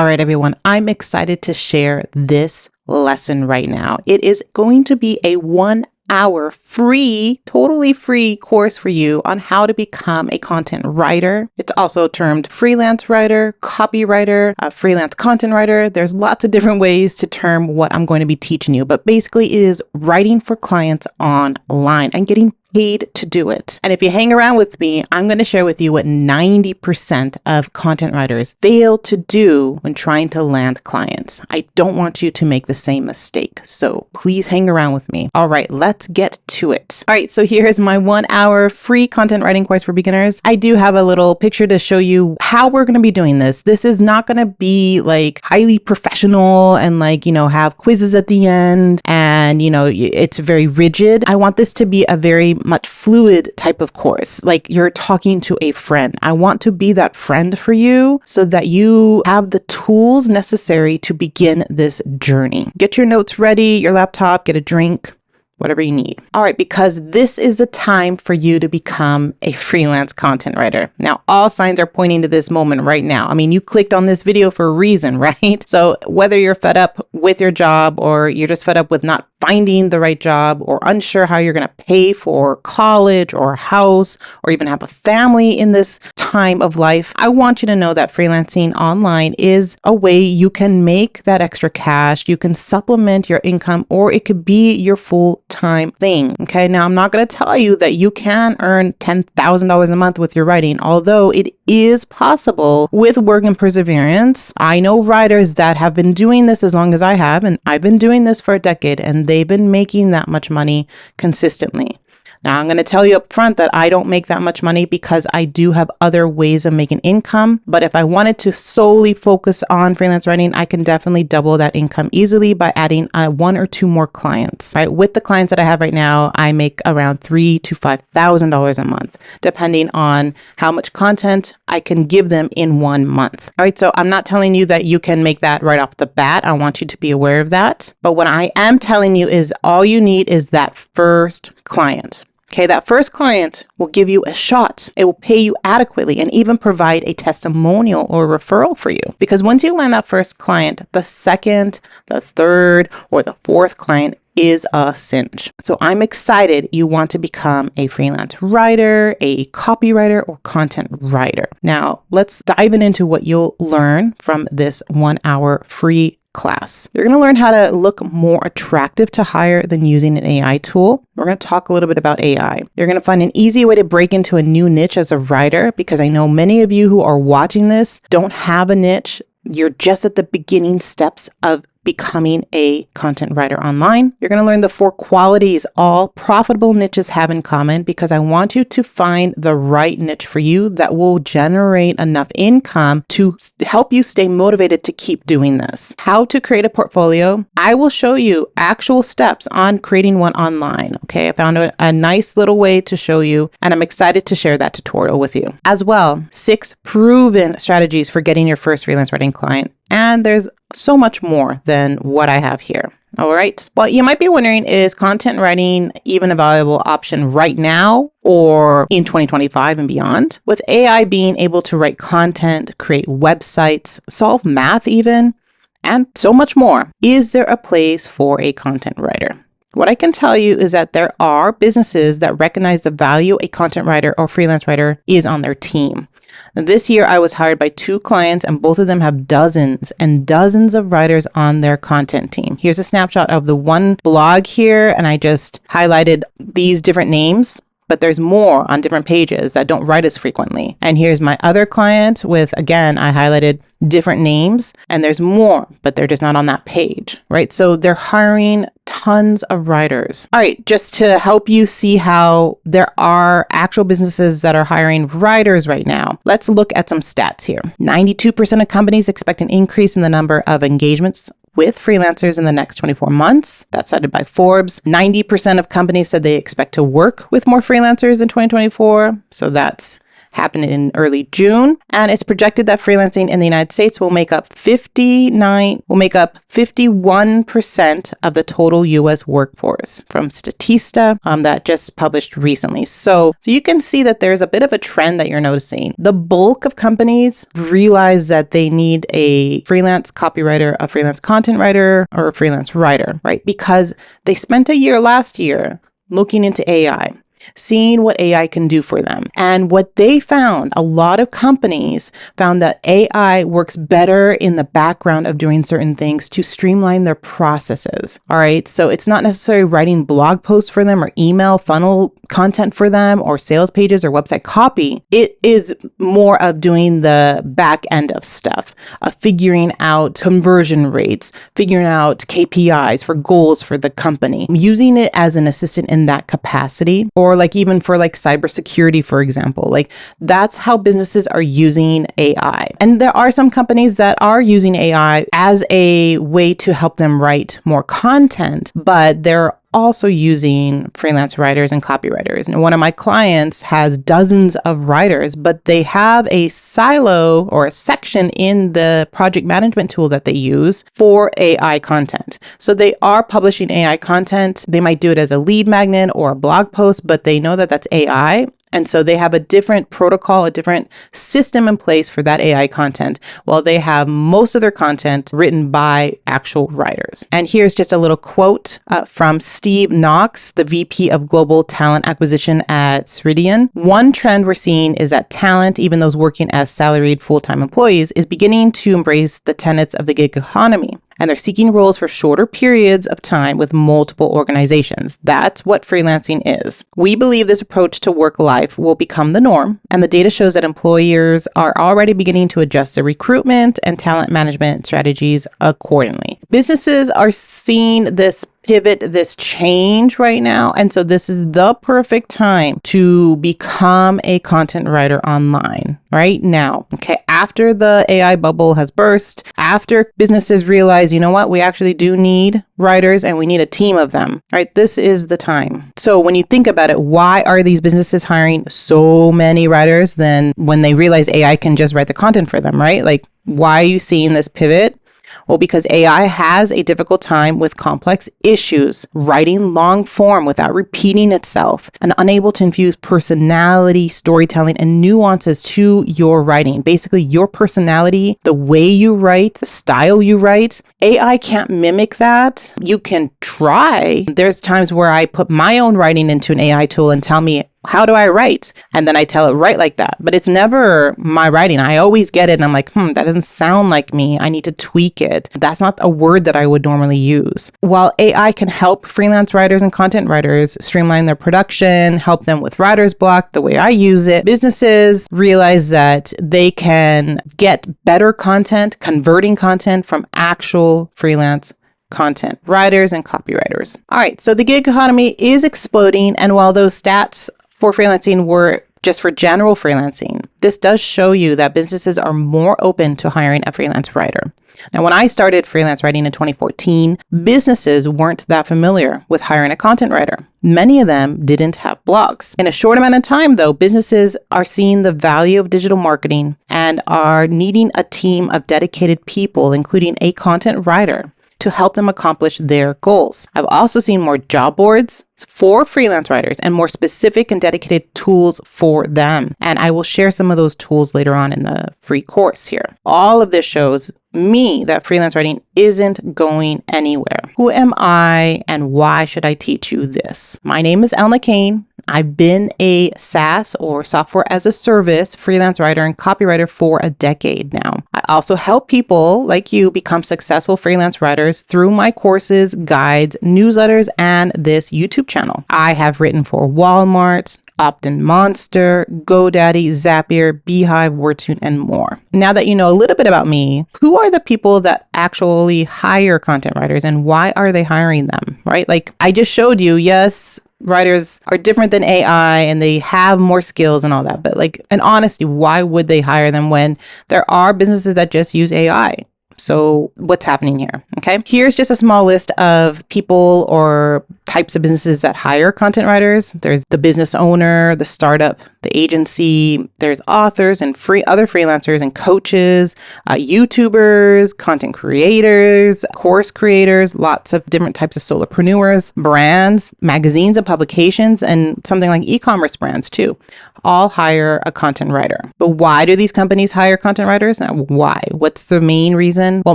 All right, everyone, I'm excited to share this lesson right now. It is going to be a 1-hour free, totally free course for you on how to become a content writer. It's also termed freelance writer, copywriter, a freelance content writer. There's lots of different ways to term what I'm going to be teaching you, but basically it is writing for clients online and getting paid to do it. And if you hang around with me, I'm going to share with you what 90% of content writers fail to do when trying to land clients. I don't want you to make the same mistake. So please hang around with me. All right, let's get to it. All right, so here's my 1-hour free content writing course for beginners. I do have a little picture to show you how we're going to be doing this. This is not going to be like highly professional and have quizzes at the end and, it's very rigid. I want this to be a very much fluid type of course, like you're talking to a friend. I want to be that friend for you so that you have the tools necessary to begin this journey. Get your notes ready, your laptop, get a drink, whatever you need. All right, because this is a time for you to become a freelance content writer. Now, all signs are pointing to this moment right now. I mean, you clicked on this video for a reason, right? So whether you're fed up with your job or you're just fed up with not finding the right job or unsure how you're going to pay for college or a house or even have a family in this time of life, I want you to know that freelancing online is a way you can make that extra cash. You can supplement your income, or it could be your full-time thing. Okay. Now, I'm not going to tell you that you can earn $10,000 a month with your writing, although it is possible with work and perseverance. I know writers that have been doing this as long as I have, and I've been doing this for a decade, and they've been making that much money consistently. Now, I'm going to tell you up front that I don't make that much money because I do have other ways of making income. But if I wanted to solely focus on freelance writing, I can definitely double that income easily by adding 1 or 2 more clients. Right? With the clients that I have right now, I make around $3,000 to $5,000 a month, depending on how much content I can give them in 1 month. All right. So I'm not telling you that you can make that right off the bat. I want you to be aware of that. But what I am telling you is all you need is that first client. Okay, that first client will give you a shot. It will pay you adequately and even provide a testimonial or referral for you. Because once you land that first client, the second, the third, or the fourth client is a cinch. So I'm excited you want to become a freelance writer, a copywriter, or content writer. Now, let's dive into what you'll learn from this 1-hour free class. You're going to learn how to look more attractive to hire than using an AI tool. We're going to talk a little bit about AI. You're going to find an easy way to break into a new niche as a writer, because I know many of you who are watching this don't have a niche. You're just at the beginning steps of becoming a content writer online. You're going to learn the 4 qualities all profitable niches have in common, because I want you to find the right niche for you that will generate enough income to help you stay motivated to keep doing this. How to create a portfolio. I will show you actual steps on creating one online. Okay, I found a nice little way to show you, and I'm excited to share that tutorial with you. As well, 6 proven strategies for getting your first freelance writing client. And there's so much more than what I have here. All right. Well, you might be wondering, is content writing even a valuable option right now or in 2025 and beyond? With AI being able to write content, create websites, solve math even, and so much more, is there a place for a content writer? What I can tell you is that there are businesses that recognize the value a content writer or freelance writer is on their team. This year, I was hired by 2 clients, and both of them have dozens and dozens of writers on their content team. Here's a snapshot of the one blog here, and I just highlighted these different names, but there's more on different pages that don't write as frequently. And here's my other client with, again, I highlighted different names, and there's more, but they're just not on that page, right? So they're hiring tons of writers. All right, just to help you see how there are actual businesses that are hiring writers right now, let's look at some stats here. 92% of companies expect an increase in the number of engagements with freelancers in the next 24 months. That's cited by Forbes. 90% of companies said they expect to work with more freelancers in 2024. So that's happened in early June, and it's projected that freelancing in the United States will make up 51% of the total U.S. workforce from Statista that just published recently. So you can see that there's a bit of a trend that you're noticing. The bulk of companies realize that they need a freelance copywriter, a freelance content writer, or a freelance writer, right? Because they spent a year last year looking into AI, seeing what AI can do for them. And what they found, a lot of companies found that AI works better in the background of doing certain things to streamline their processes. All right. So it's not necessarily writing blog posts for them or email funnel content for them or sales pages or website copy. It is more of doing the back end of stuff, of figuring out conversion rates, figuring out KPIs for goals for the company, using it as an assistant in that capacity, or like even for like cybersecurity, for example. Like that's how businesses are using AI. And there are some companies that are using AI as a way to help them write more content, but they're also using freelance writers and copywriters. And one of my clients has dozens of writers, but they have a silo or a section in the project management tool that they use for AI content. So they are publishing AI content. They might do it as a lead magnet or a blog post, but they know that that's AI. And so they have a different protocol, a different system in place for that AI content, while they have most of their content written by actual writers. And here's just a little quote from Steve Knox, the VP of Global Talent Acquisition at Ceridian. One trend we're seeing is that talent, even those working as salaried full-time employees, is beginning to embrace the tenets of the gig economy. And they're seeking roles for shorter periods of time with multiple organizations. That's what freelancing is. We believe this approach to work life will become the norm, and the data shows that employers are already beginning to adjust their recruitment and talent management strategies accordingly. Businesses are seeing this pivot, this change right now. And so this is the perfect time to become a content writer online right now. Okay. After the AI bubble has burst, after businesses realize, you know what, we actually do need writers and we need a team of them, right? This is the time. So when you think about it, why are these businesses hiring so many writers then when they realize AI can just write the content for them, right? Like, why are you seeing this pivot? Well, because AI has a difficult time with complex issues, writing long form without repeating itself, and unable to infuse personality, storytelling, and nuances to your writing. Basically, your personality, the way you write, the style you write, AI can't mimic that. You can try. There's times where I put my own writing into an AI tool and tell me, how do I write? And then I tell it, write like that. But it's never my writing. I always get it and I'm like, that doesn't sound like me. I need to tweak it. That's not a word that I would normally use. While AI can help freelance writers and content writers streamline their production, help them with writer's block, the way I use it, businesses realize that they can get better content, converting content from actual freelance content writers and copywriters. All right, so the gig economy is exploding. And while those stats for freelancing were just for general freelancing, this does show you that businesses are more open to hiring a freelance writer. Now, when I started freelance writing in 2014, businesses weren't that familiar with hiring a content writer. Many of them didn't have blogs. In a short amount of time, though, businesses are seeing the value of digital marketing and are needing a team of dedicated people, including a content writer, to help them accomplish their goals. I've also seen more job boards for freelance writers and more specific and dedicated tools for them. And I will share some of those tools later on in the free course here. All of this shows me that freelance writing isn't going anywhere. Who am I and why should I teach you this? My name is Elna Kane. I've been a SaaS or software as a service freelance writer and copywriter for a decade now. I also help people like you become successful freelance writers through my courses, guides, newsletters, and this YouTube channel. I have written for Walmart, Opt-in Monster, GoDaddy, Zapier, Beehive, Wordtune, and more. Now that you know a little bit about me, who are the people that actually hire content writers and why are they hiring them, right? Like I just showed you, yes, writers are different than AI and they have more skills and all that. But like, in honesty, why would they hire them when there are businesses that just use AI? So what's happening here? Okay. Here's just a small list of people or types of businesses that hire content writers. There's the business owner, the startup the agency. There's authors and other freelancers and coaches, YouTubers, content creators, course creators, lots of different types of solopreneurs, brands, magazines and publications, and something like e-commerce brands too. All hire a content writer. But why do these companies hire content writers? Why? What's the main reason? Well,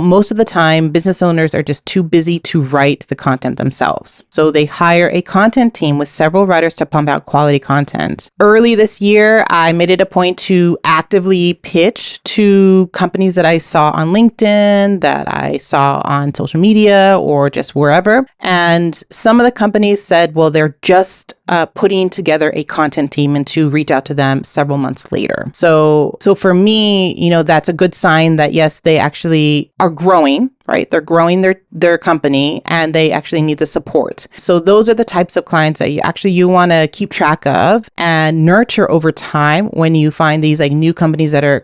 most of the time, business owners are just too busy to write the content themselves. So they hire a content team with several writers to pump out quality content. Early this year, I made it a point to actively pitch to companies that I saw on LinkedIn, that I saw on social media, or just wherever. And some of the companies said, well, they're just putting together a content team and to reach out to them several months later. So for me, that's a good sign that yes, they actually are growing, right? They're growing their company and they actually need the support. So those are the types of clients that you want to keep track of and nurture over time when you find these like new companies that are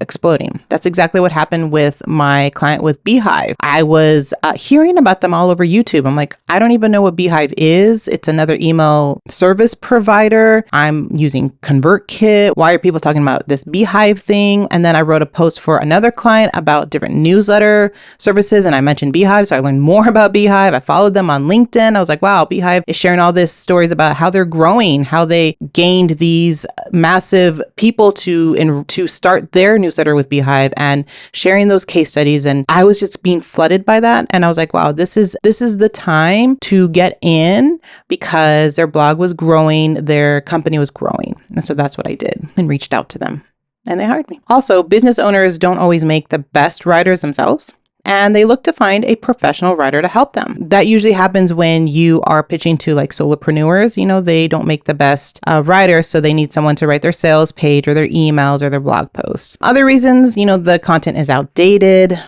exploding. That's exactly what happened with my client with Beehive. I was hearing about them all over YouTube. I'm like, I don't even know what Beehive is. It's another email service provider. I'm using ConvertKit. Why are people talking about this Beehive thing? And then I wrote a post for another client about different newsletter services, and I mentioned Beehive, so I learned more about Beehive. I followed them on LinkedIn. I was like, wow, Beehive is sharing all these stories about how they're growing, how they gained these massive people to start their newsletter with Beehive, and sharing those case studies. And I was just being flooded by that, and I was like, wow, this is the time to get in, because their blog was growing, their company was growing. And so that's what I did and reached out to them, and they hired me. Also, business owners don't always make the best writers themselves, and they look to find a professional writer to help them. That usually happens when you are pitching to like solopreneurs. They don't make the best writers, so they need someone to write their sales page or their emails or their blog posts. Other reasons, the content is outdated.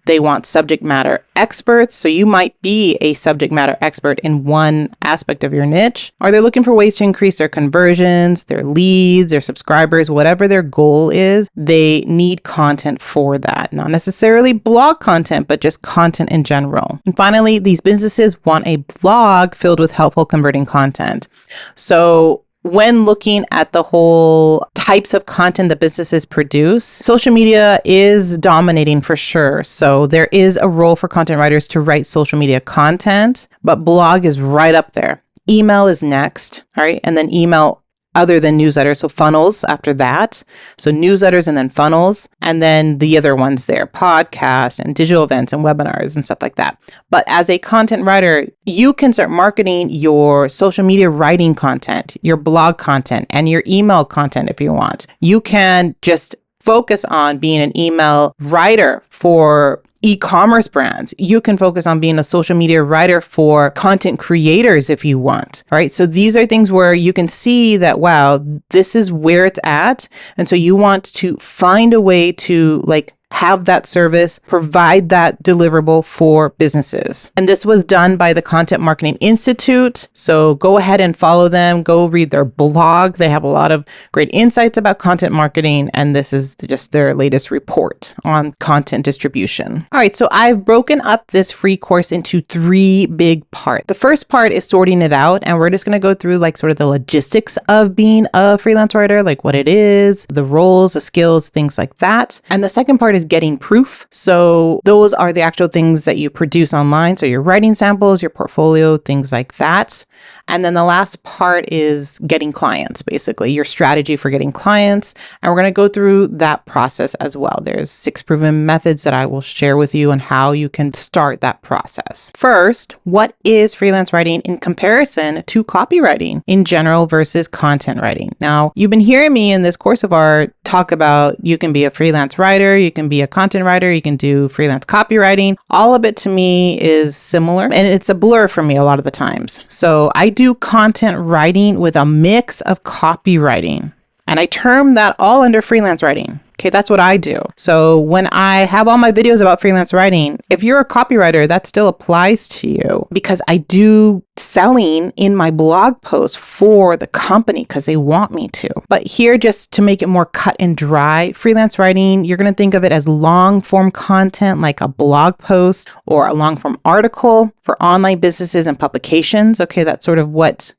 They want subject matter experts. So you might be a subject matter expert in one aspect of your niche. Or they're looking for ways to increase their conversions, their leads, their subscribers, whatever their goal is. They need content for that. Not necessarily blog content, but just content in general. And finally, these businesses want a blog filled with helpful converting content. So when looking at the whole types of content that businesses produce, social media is dominating for sure. So there is a role for content writers to write social media content, but blog is right up there. Email is next, all right? And then email other than newsletters. So funnels after that. So newsletters and then funnels. And then the other ones there, podcasts and digital events and webinars and stuff like that. But as a content writer, you can start marketing your social media writing content, your blog content, and your email content if you want. You can just focus on being an email writer for e-commerce brands. You can focus on being a social media writer for content creators if you want. All right. So these are things where you can see that, wow, this is where it's at. And so you want to find a way to have that service, provide that deliverable for businesses. And this was done by the Content Marketing Institute. So go ahead and follow them. Go read their blog. They have a lot of great insights about content marketing. And this is just their latest report on content distribution. All right. So I've broken up this free course into 3 big parts. The first part is sorting it out. And we're just going to go through sort of the logistics of being a freelance writer, like what it is, the roles, the skills, things like that. And the second part is getting proof. So those are the actual things that you produce online. So your writing samples, your portfolio, things like that. And then the last part is getting clients, basically your strategy for getting clients. And we're going to go through that process as well. There's 6 proven methods that I will share with you on how you can start that process. First, what is freelance writing in comparison to copywriting in general versus content writing? Now, you've been hearing me in this course of art talk about you can be a freelance writer, you can be a content writer, you can do freelance copywriting. All of it to me is similar and it's a blur for me a lot of the times. So I do content writing with a mix of copywriting, and I term that all under freelance writing. Okay, that's what I do. So when I have all my videos about freelance writing, if you're a copywriter, that still applies to you because I do selling in my blog posts for the company because they want me to. But here, just to make it more cut and dry, freelance writing, you're going to think of it as long form content like a blog post or a long form article for online businesses and publications. Okay, that's sort of what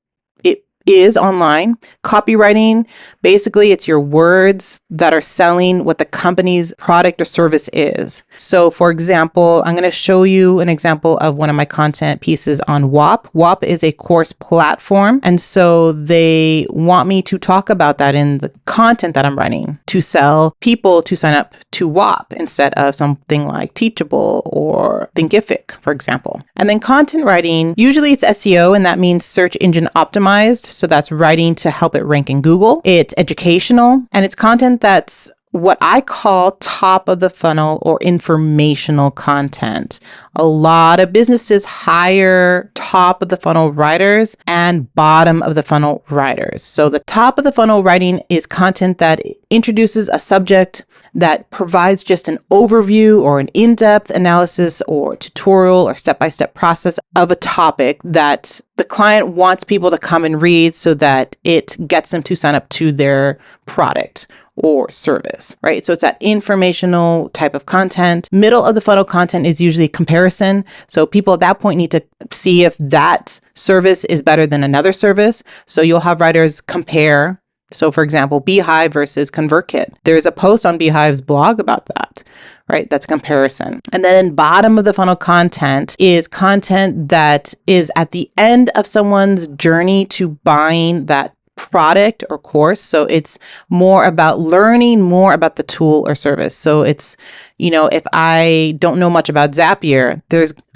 is online. Copywriting, basically it's your words that are selling what the company's product or service is. So for example, I'm going to show you an example of one of my content pieces on WAP. WAP is a course platform. And so they want me to talk about that in the content that I'm writing to sell people to sign up to WAP instead of something like Teachable or Thinkific, for example. And then content writing, usually it's SEO, and that means search engine optimized. So that's writing to help it rank in Google. It's educational, and it's content that's what I call top of the funnel or informational content. A lot of businesses hire top of the funnel writers and bottom of the funnel writers. So the top of the funnel writing is content that introduces a subject, that provides just an overview or an in-depth analysis or tutorial or step-by-step process of a topic that the client wants people to come and read so that it gets them to sign up to their product or service, right? So it's that informational type of content. Middle of the funnel content is usually comparison. So people at that point need to see if that service is better than another service. So you'll have writers compare. So for example, Beehive versus ConvertKit. There's a post on Beehive's blog about that, right? That's a comparison. And then in bottom of the funnel content is content that is at the end of someone's journey to buying that product or course. So it's more about learning more about the tool or service. So it's, if I don't know much about Zapier,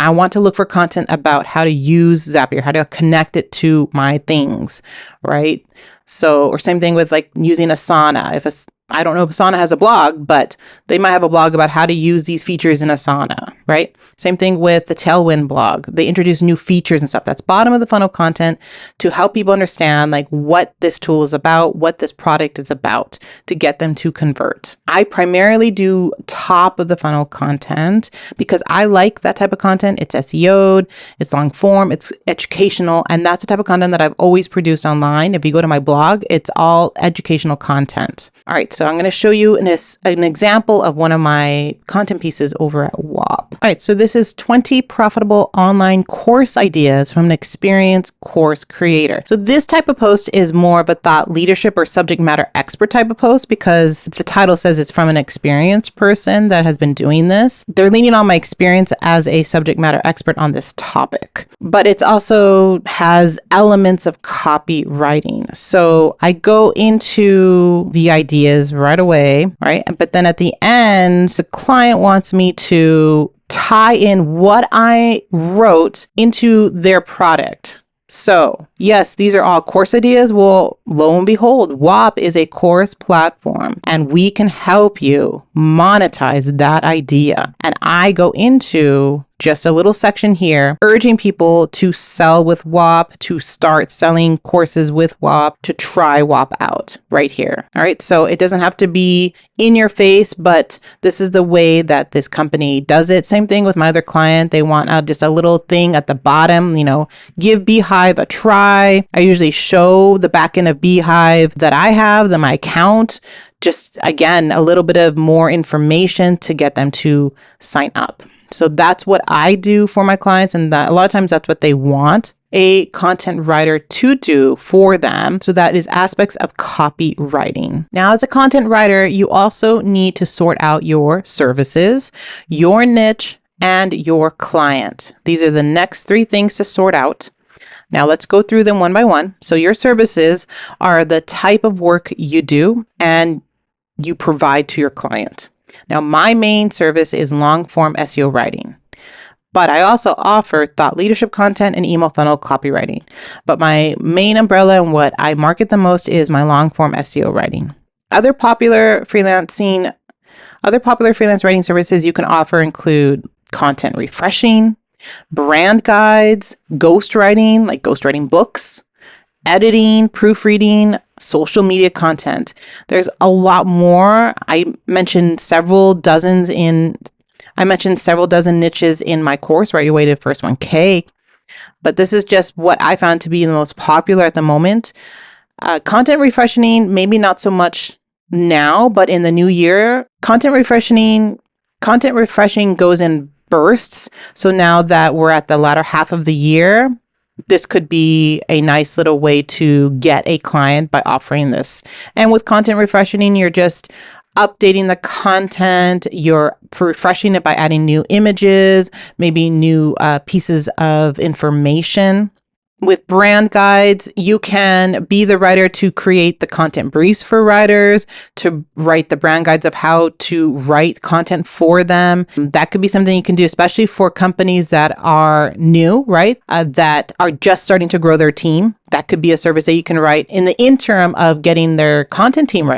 I want to look for content about how to use Zapier, how to connect it to my things, right? So, or same thing with like using Asana. I don't know if Asana has a blog, but they might have a blog about how to use these features in Asana, right? Same thing with the Tailwind blog. They introduce new features and stuff. That's bottom of the funnel content to help people understand like what this tool is about, what this product is about, to get them to convert. I primarily do top of the funnel content because I like that type of content. It's SEO'd, it's long form, it's educational, and that's the type of content that I've always produced online. If you go to my blog, it's all educational content. All right, so I'm going to show you an example of one of my content pieces over at WAP. All right, so this is 20 profitable online course ideas from an experienced course creator. So this type of post is more of a thought leadership or subject matter expert type of post because the title says it's from an experienced person that has been doing this. They're leaning on my experience as a subject matter expert on this topic, but it also has elements of copywriting. So I go into the ideas right away, right? But then at the end, the client wants me to tie in what I wrote into their product. So yes, these are all course ideas. Well, lo and behold, WAP is a course platform and we can help you monetize that idea. And I go into just a little section here, urging people to sell with WAP, to start selling courses with WAP, to try WAP out right here. All right. So it doesn't have to be in your face, but this is the way that this company does it. Same thing with my other client. They want just a little thing at the bottom, give Beehive a try. I usually show the back end of Beehive that I have, my account. Just again, a little bit of more information to get them to sign up. So that's what I do for my clients. And that a lot of times that's what they want a content writer to do for them. So that is aspects of copywriting. Now, as a content writer, you also need to sort out your services, your niche, and your client. These are the next 3 things to sort out. Now let's go through them one by one. So your services are the type of work you do and you provide to your client. Now, my main service is long form SEO writing, but I also offer thought leadership content and email funnel copywriting. But my main umbrella and what I market the most is my long form SEO writing. Other popular freelance writing services you can offer include content refreshing, brand guides, ghostwriting, like ghostwriting books, editing, proofreading, social media content. There's a lot more. I mentioned several dozen niches in my course, Write Your Way to First 1K. But this is just what I found to be the most popular at the moment. Content refreshing, maybe not so much now, but in the new year, content refreshing goes in bursts. So now that we're at the latter half of the year, this could be a nice little way to get a client by offering this. And with content refreshing, you're just updating the content, you're refreshing it by adding new images, maybe new pieces of information. With brand guides, you can be the writer to create the content briefs for writers, to write the brand guides of how to write content for them. That could be something you can do, especially for companies that are new, right? That are just starting to grow their team. That could be a service that you can write in the interim of getting their content team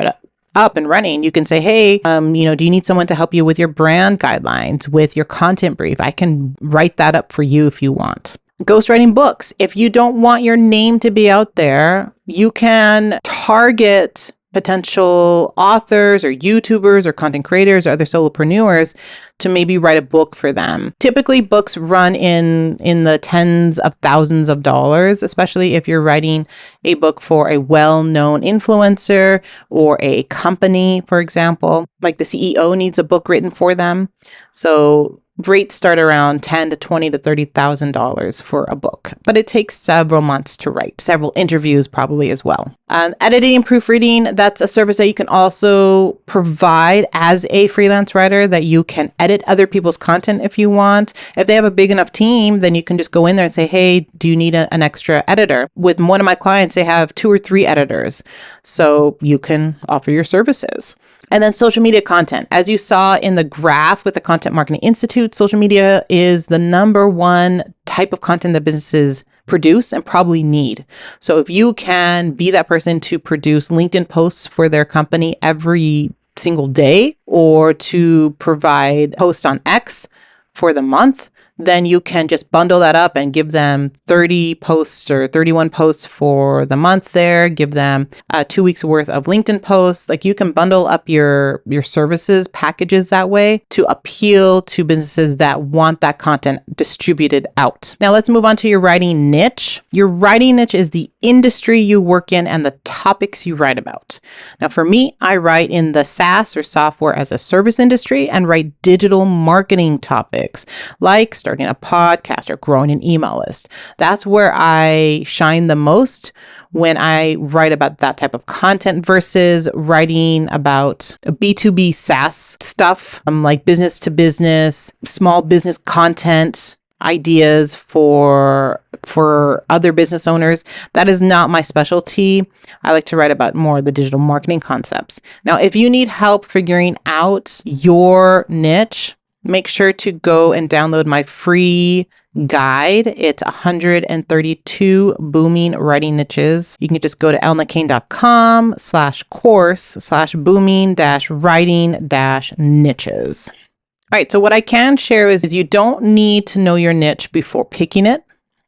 up and running. You can say, hey, do you need someone to help you with your brand guidelines, with your content brief? I can write that up for you if you want. Ghostwriting books. If you don't want your name to be out there, you can target potential authors or YouTubers or content creators or other solopreneurs to maybe write a book for them. Typically, books run in the tens of thousands of dollars, especially if you're writing a book for a well-known influencer or a company, for example. Like the CEO needs a book written for them. So rates start around $10,000 to $20,000 to $30,000 for a book, but it takes several months to write, several interviews probably as well. Editing and proofreading, that's a service that you can also provide as a freelance writer, that you can edit other people's content if you want. If they have a big enough team, then you can just go in there and say, hey, do you need an extra editor? With one of my clients, they have 2 or 3 editors, so you can offer your services. And then social media content. As you saw in the graph with the Content Marketing Institute, social media is the number one type of content that businesses produce and probably need. So if you can be that person to produce LinkedIn posts for their company every single day, or to provide posts on X for the month, then you can just bundle that up and give them 30 posts or 31 posts for the month there, give them 2 weeks worth of LinkedIn posts. Like, you can bundle up your services packages that way to appeal to businesses that want that content distributed out. Now let's move on to your writing niche. Your writing niche is the industry you work in and the topics you write about. Now for me, I write in the SaaS or software as a service industry and write digital marketing topics like starting a podcast or growing an email list. That's where I shine the most when I write about that type of content versus writing about B2B SaaS stuff, like business to business, small business content ideas for other business owners. That is not my specialty. I like to write about more of the digital marketing concepts. Now, if you need help figuring out your niche, make sure to go and download my free guide. It's 132 booming writing niches. You can just go to elnakain.com/course/booming-writing-niches. All right, so what I can share is you don't need to know your niche before picking it.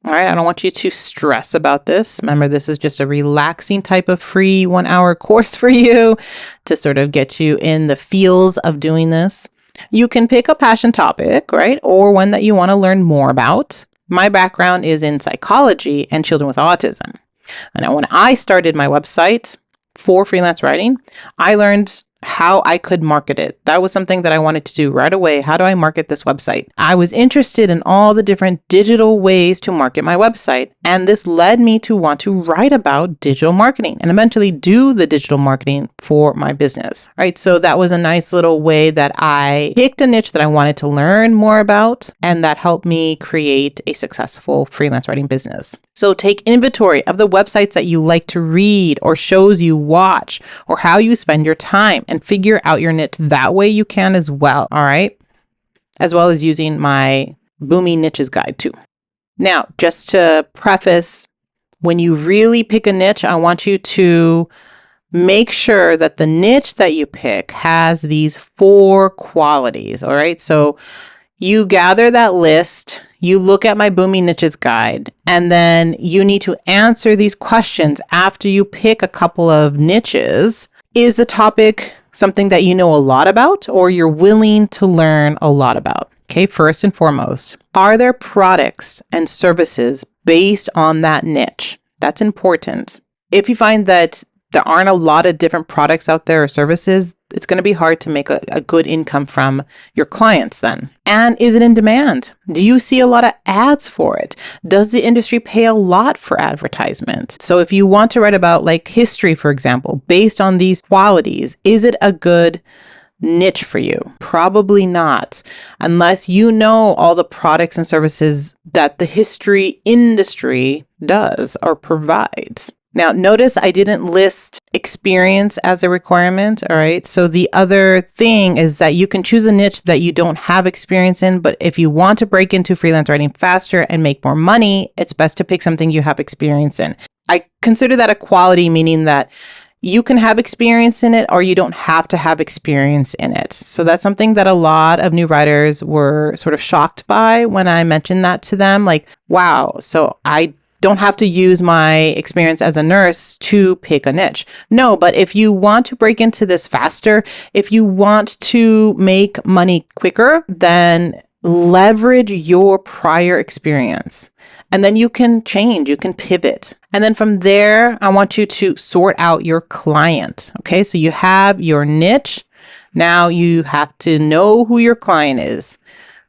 All right, I don't want you to stress about this. Remember, this is just a relaxing type of free 1-hour course for you to sort of get you in the feels of doing this. You can pick a passion topic, right? Or one that you want to learn more about. My background is in psychology and children with autism. And when I started my website for freelance writing, I learned how I could market it. That was something that I wanted to do right away. How do I market this website? I was interested in all the different digital ways to market my website. And this led me to want to write about digital marketing and eventually do the digital marketing for my business. All right. So that was a nice little way that I picked a niche that I wanted to learn more about, and that helped me create a successful freelance writing business. So take inventory of the websites that you like to read, or shows you watch, or how you spend your time, and figure out your niche. That way you can as well. All right. As well as using my Booming Niches guide too. Now, just to preface, when you really pick a niche, I want you to make sure that the niche that you pick has these 4 qualities. All right. So you gather that list, you look at my Booming Niches guide, and then you need to answer these questions after you pick a couple of niches. Is the topic something that you know a lot about, or you're willing to learn a lot about? Okay, first and foremost, are there products and services based on that niche? That's important. If you find that there aren't a lot of different products out there or services, it's going to be hard to make a good income from your clients then. And is it in demand? Do you see a lot of ads for it? Does the industry pay a lot for advertisement? So if you want to write about like history, for example, based on these qualities, is it a good niche for you? Probably not, unless you know all the products and services that the history industry does or provides. Now, notice I didn't list experience as a requirement, all right? So the other thing is that you can choose a niche that you don't have experience in, but if you want to break into freelance writing faster and make more money, it's best to pick something you have experience in. I consider that a quality, meaning that you can have experience in it or you don't have to have experience in it. So that's something that a lot of new writers were sort of shocked by when I mentioned that to them. Like, wow, so I don't have to use my experience as a nurse to pick a niche. No, but if you want to break into this faster, if you want to make money quicker, then leverage your prior experience. And then you can change, you can pivot. And then from there, I want you to sort out your client. Okay, so you have your niche. Now you have to know who your client is.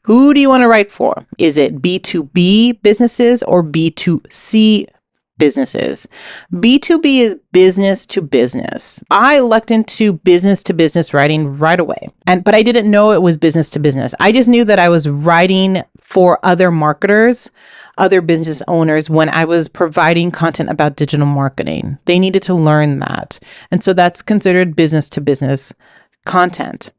Who do you want to write for? Is it B2B businesses or B2C businesses? B2B is business to business. I lucked into business to business writing right away. But I didn't know it was business to business. I just knew that I was writing for other marketers, other business owners when I was providing content about digital marketing. They needed to learn that. And so that's considered business to business content.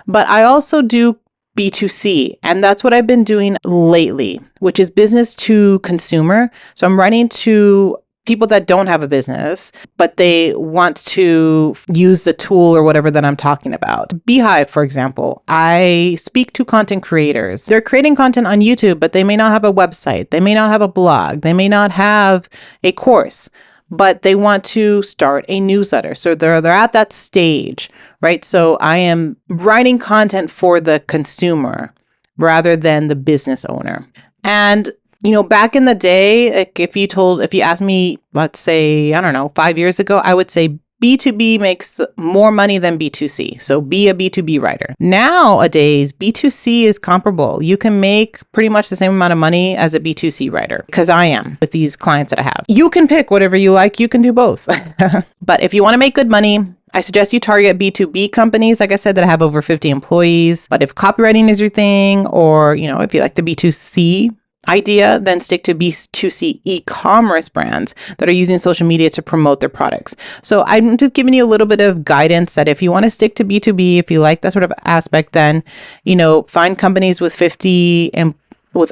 But I also do B2C, and that's what I've been doing lately, which is business to consumer. So I'm writing to people that don't have a business, but they want to use the tool or whatever that I'm talking about. Beehive, for example, I speak to content creators. They're creating content on YouTube, but they may not have a website. They may not have a blog. They may not have a course, but they want to start a newsletter. So they're at that stage, right? So I am writing content for the consumer rather than the business owner. And back in the day, like if you asked me, let's say, I don't know, 5 years ago, I would say B2B makes more money than B2C. So be a B2B writer. Nowadays, B2C is comparable. You can make pretty much the same amount of money as a B2C writer, because I am with these clients that I have. You can pick whatever you like. You can do both. But if you want to make good money, I suggest you target B2B companies, like I said, that have over 50 employees. But if copywriting is your thing, or, if you like the B2C idea, then stick to B2C e-commerce brands that are using social media to promote their products. So I'm just giving you a little bit of guidance that if you want to stick to B2B, if you like that sort of aspect, then, find companies with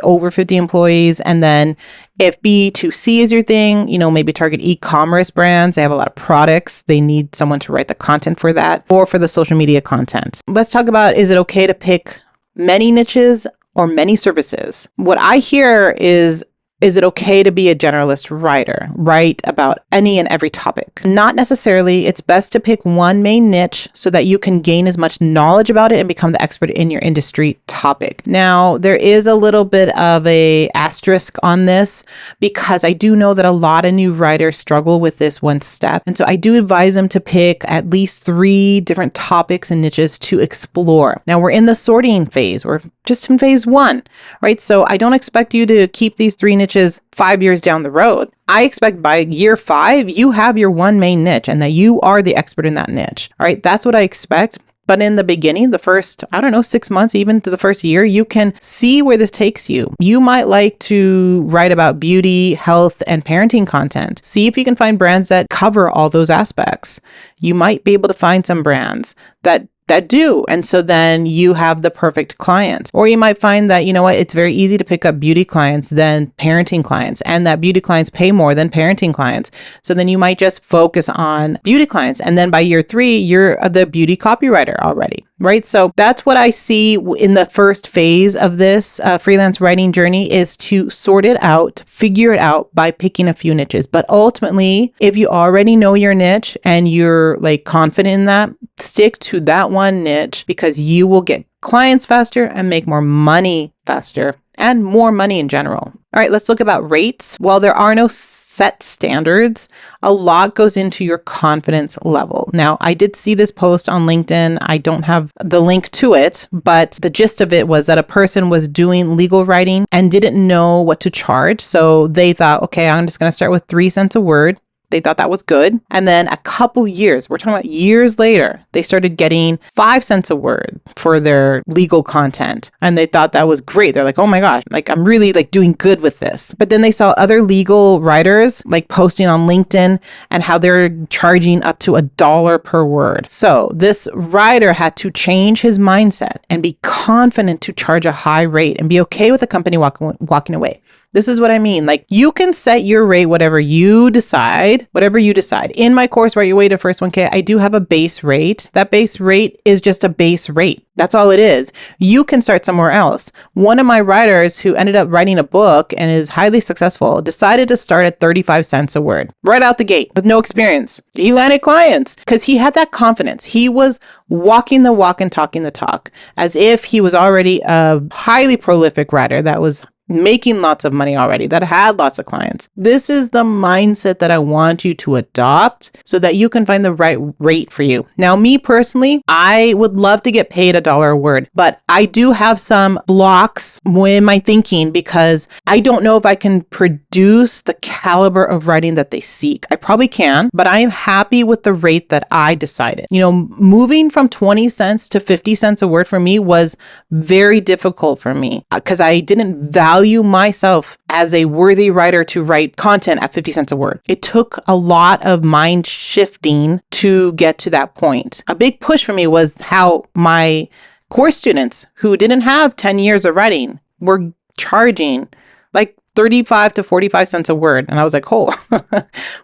over 50 employees. And then if B2C is your thing, maybe target e-commerce brands. They have a lot of products. They need someone to write the content for that or for the social media content. Let's talk about, is it okay to pick many niches or many services? What I hear is it okay to be a generalist writer? Write about any and every topic? Not necessarily. It's best to pick one main niche so that you can gain as much knowledge about it and become the expert in your industry topic. Now, there is a little bit of a asterisk on this because I do know that a lot of new writers struggle with this one step. And so I do advise them to pick at least 3 different topics and niches to explore. Now, we're in the sorting phase. We're just in phase 1, right? So I don't expect you to keep these 3 niches 5 years down the road. I expect by year 5, you have your one main niche and that you are the expert in that niche. All right. That's what I expect. But in the beginning, the first, 6 months, even to the first year, you can see where this takes you. You might like to write about beauty, health, and parenting content. See if you can find brands that cover all those aspects. You might be able to find some brands that do. And so then you have the perfect client. Or you might find that, it's very easy to pick up beauty clients than parenting clients, and that beauty clients pay more than parenting clients. So then you might just focus on beauty clients. And then by year 3, you're the beauty copywriter already, right? So that's what I see in the first phase of this freelance writing journey, is to sort it out, figure it out by picking a few niches. But ultimately, if you already know your niche and you're confident in that, stick to that one niche, because you will get clients faster and make more money faster and more money in general. All right, let's look about rates. While there are no set standards, a lot goes into your confidence level. Now, I did see this post on LinkedIn. I don't have the link to it, but the gist of it was that a person was doing legal writing and didn't know what to charge. So they thought, okay, I'm just going to start with 3 cents a word. They thought that was good. And then a couple years, we're talking about years later, they started getting 5 cents a word for their legal content. And they thought that was great. They're like, oh my gosh, like I'm really like doing good with this. But then they saw other legal writers like posting on LinkedIn and how they're charging up to $1 per word. So this writer had to change his mindset and be confident to charge a high rate and be okay with the company walking away. This is what I mean. Like you can set your rate, whatever you decide. In my course, Write Your Way to First 1K, I do have a base rate. That base rate is just a base rate. That's all it is. You can start somewhere else. One of my writers who ended up writing a book and is highly successful decided to start at 35 cents a word right out the gate with no experience. He landed clients because he had that confidence. He was walking the walk and talking the talk as if he was already a highly prolific writer that was making lots of money already, that had lots of clients. This is the mindset that I want you to adopt so that you can find the right rate for you. Now, me personally, I would love to get paid $1 a word, but I do have some blocks in my thinking because I don't know if I can produce the caliber of writing that they seek. I probably can, but I am happy with the rate that I decided. You know, moving from 20 cents to 50 cents a word for me was very difficult for me because I didn't value myself as a worthy writer to write content at 50 cents a word. It took a lot of mind shifting to get to that point. A big push for me was how my course students who didn't have 10 years of writing were charging like 35 to 45 cents a word. And I was like, oh,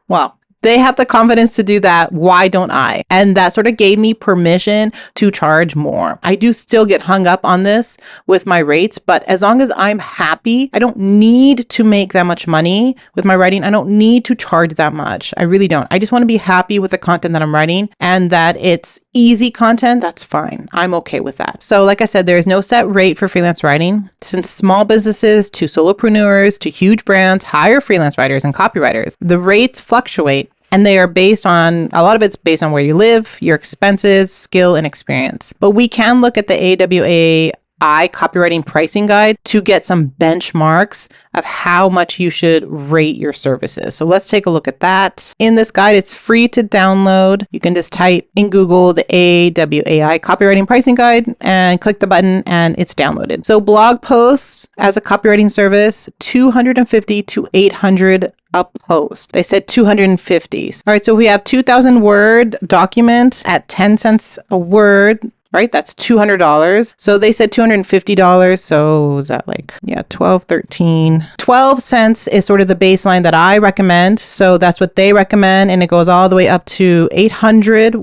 wow. They have the confidence to do that. Why don't I? And that sort of gave me permission to charge more. I do still get hung up on this with my rates, but as long as I'm happy, I don't need to make that much money with my writing. I don't need to charge that much. I really don't. I just want to be happy with the content that I'm writing and that it's easy content. That's fine. I'm okay with that. So like I said, there is no set rate for freelance writing. Since small businesses to solopreneurs to huge brands hire freelance writers and copywriters, the rates fluctuate. And they are based on, a lot of it's based on where you live, your expenses, skill, and experience. But we can look at the AWAI copywriting pricing guide to get some benchmarks of how much you should rate your services. So let's take a look at that. In this guide, it's free to download. You can just type in Google the AWAI copywriting pricing guide and click the button and it's downloaded. So blog posts as a copywriting service, 250 to 800 a post. They said 250. All right, so we have 2,000 word document at 10 cents a word. Right? That's $200. So they said $250. So is that like, 12, 13, 12 cents is sort of the baseline that I recommend. So that's what they recommend. And it goes all the way up to 800,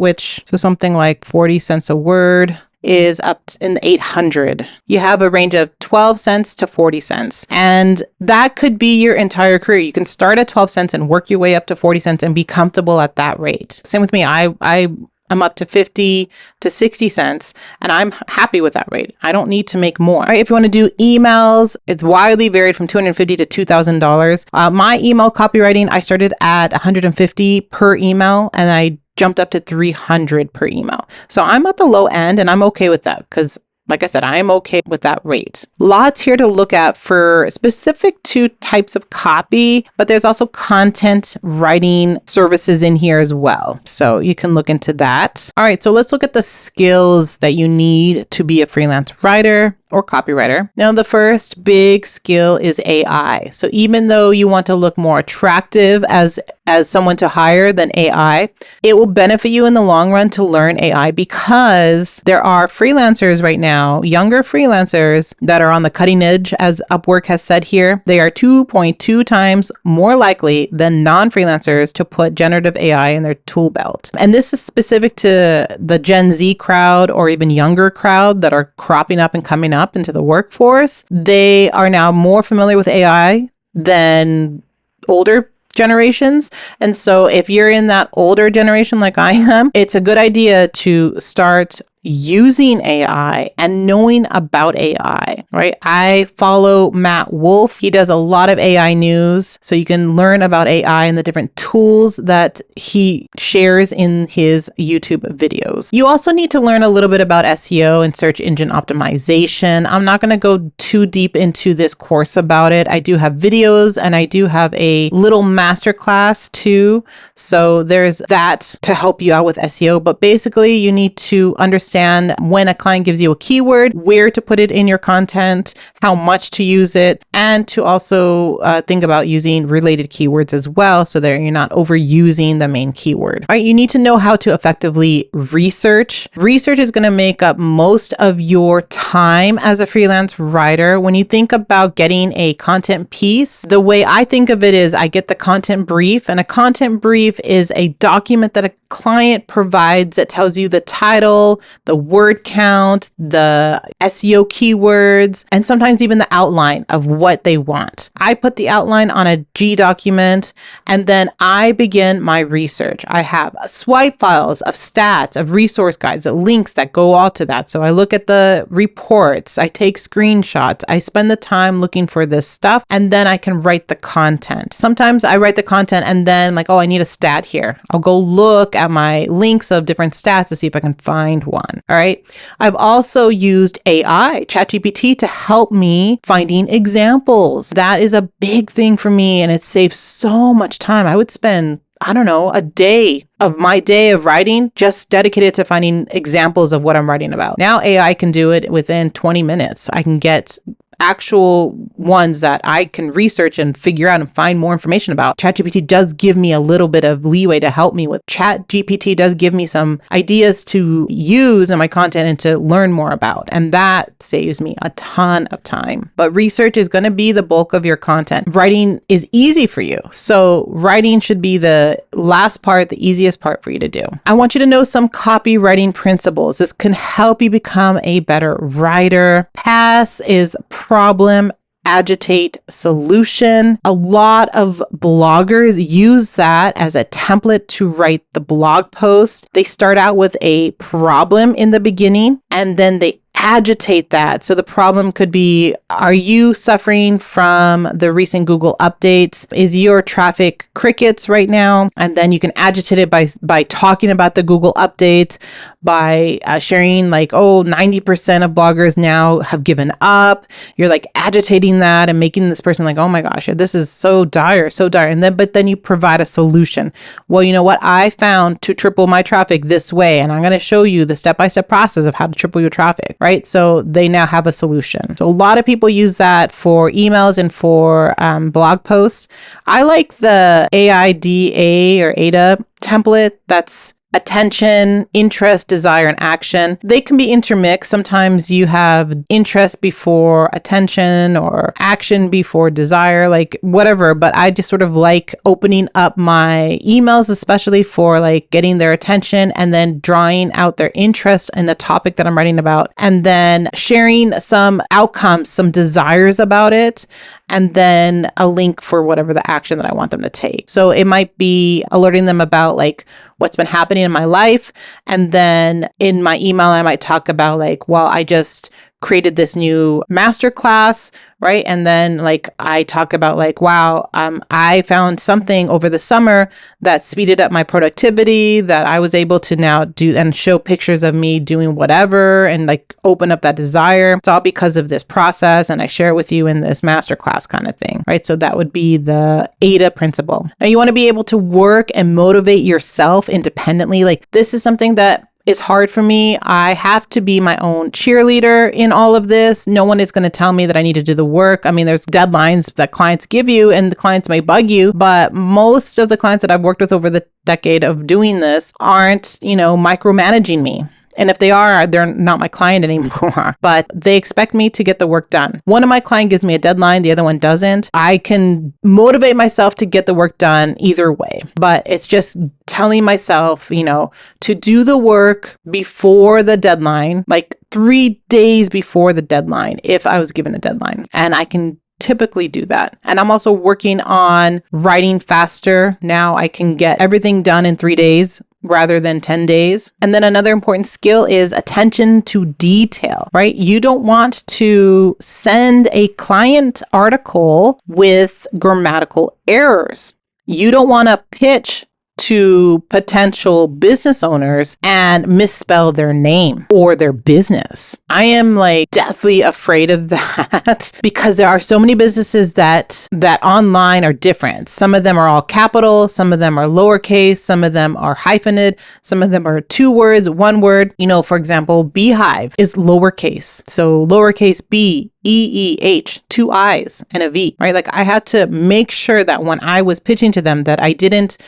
so something like 40 cents a word is up in the 800. You have a range of 12 cents to 40 cents. And that could be your entire career. You can start at 12 cents and work your way up to 40 cents and be comfortable at that rate. Same with me. I'm up to 50 to 60 cents and I'm happy with that rate. I don't need to make more. All right, if you want to do emails, it's widely varied from $250 to $2,000. My email copywriting, I started at $150 per email and I jumped up to $300 per email. So I'm at the low end and I'm okay with that because like I said, I am okay with that rate. Lots here to look at for specific to types of copy, but there's also content writing services in here as well. So you can look into that. All right, so let's look at the skills that you need to be a freelance writer or copywriter. Now, the first big skill is AI. So even though you want to look more attractive as someone to hire than AI, it will benefit you in the long run to learn AI because there are freelancers right now, younger freelancers that are on the cutting edge, as Upwork has said here. They are 2.2 times more likely than non-freelancers to put generative AI in their tool belt. And this is specific to the Gen Z crowd or even younger crowd that are cropping up and coming up into the workforce. They are now more familiar with AI than older generations. And so if you're in that older generation like I am, it's a good idea to start using AI and knowing about AI, right? I follow Matt Wolf. He does a lot of AI news, so you can learn about AI and the different tools that he shares in his YouTube videos. You also need to learn a little bit about SEO and search engine optimization. I'm not going to go too deep into this course about it. I do have videos and I do have a little masterclass too. So there's that to help you out with SEO. But basically, you need to understand when a client gives you a keyword, where to put it in your content, how much to use it, and to also think about using related keywords as well so that you're not overusing the main keyword. All right, you need to know how to effectively research. Research is going to make up most of your time as a freelance writer. When you think about getting a content piece, the way I think of it is I get the content brief, and a content brief is a document that a client provides that tells you the title, the word count, the SEO keywords, and sometimes even the outline of what they want. I put the outline on a G document and then I begin my research. I have swipe files of stats, of resource guides, of links that go all to that. So I look at the reports, I take screenshots, I spend the time looking for this stuff, and then I can write the content. Sometimes I write the content and then like, oh, I need a stat here. I'll go look at my links of different stats to see if I can find one. All right. I've also used AI, ChatGPT, to help me finding examples. That is a big thing for me and it saves so much time. I would spend, I don't know, a day of my day of writing just dedicated to finding examples of what I'm writing about. Now AI can do it within 20 minutes. I can get actual ones that I can research and figure out and find more information about. ChatGPT does give me a little bit of leeway to help me with. ChatGPT does give me some ideas to use in my content and to learn more about. And that saves me a ton of time. But research is going to be the bulk of your content. Writing is easy for you. So writing should be the last part, the easiest part for you to do. I want you to know some copywriting principles. This can help you become a better writer. PASS is problem, agitate, solution. A lot of bloggers use that as a template to write the blog post. They start out with a problem in the beginning and then they agitate that. So the problem could be, are you suffering from the recent Google updates? Is your traffic crickets right now? And then you can agitate it by talking about the Google updates, by sharing like, oh, 90% of bloggers now have given up. You're like agitating that and making this person like, oh my gosh, this is so dire, so dire. And then, but then you provide a solution. Well, you know what? I found to triple my traffic this way, and I'm going to show you the step-by-step process of how to triple your traffic, right? So they now have a solution. So a lot of people use that for emails and for blog posts. I like the AIDA or AIDA template. That's attention, interest, desire, and action. They can be intermixed. Sometimes you have interest before attention or action before desire, like whatever. But I just sort of like opening up my emails, especially for like getting their attention and then drawing out their interest in the topic that I'm writing about, and then sharing some outcomes, some desires about it, and then a link for whatever the action that I want them to take. So it might be alerting them about like what's been happening in my life. And then in my email, I might talk about like, well, I just created this new masterclass, right? And then like I talk about like, wow, I found something over the summer that speeded up my productivity, that I was able to now do and show pictures of me doing whatever and like open up that desire. It's all because of this process. And I share it with you in this masterclass kind of thing, right? So that would be the AIDA principle. Now you want to be able to work and motivate yourself independently. Like this is something that is hard for me. I have to be my own cheerleader in all of this. No one is going to tell me that I need to do the work. I mean, there's deadlines that clients give you and the clients may bug you, but most of the clients that I've worked with over the decade of doing this aren't, micromanaging me. And if they are, they're not my client anymore, but they expect me to get the work done. One of my clients gives me a deadline, the other one doesn't. I can motivate myself to get the work done either way, but it's just telling myself, to do the work before the deadline, like 3 days before the deadline, if I was given a deadline. And I can typically do that. And I'm also working on writing faster. Now I can get everything done in 3 days rather than 10 days. And then another important skill is attention to detail, right? You don't want to send a client article with grammatical errors. You don't want to pitch to potential business owners and misspell their name or their business. I am like deathly afraid of that because there are so many businesses that online are different. Some of them are all capital, some of them are lowercase, some of them are hyphenated, some of them are 2 words, 1 word. For example, Beehive is lowercase. So lowercase b, EEH, 2 I's and a V, right? Like I had to make sure that when I was pitching to them that I didn't,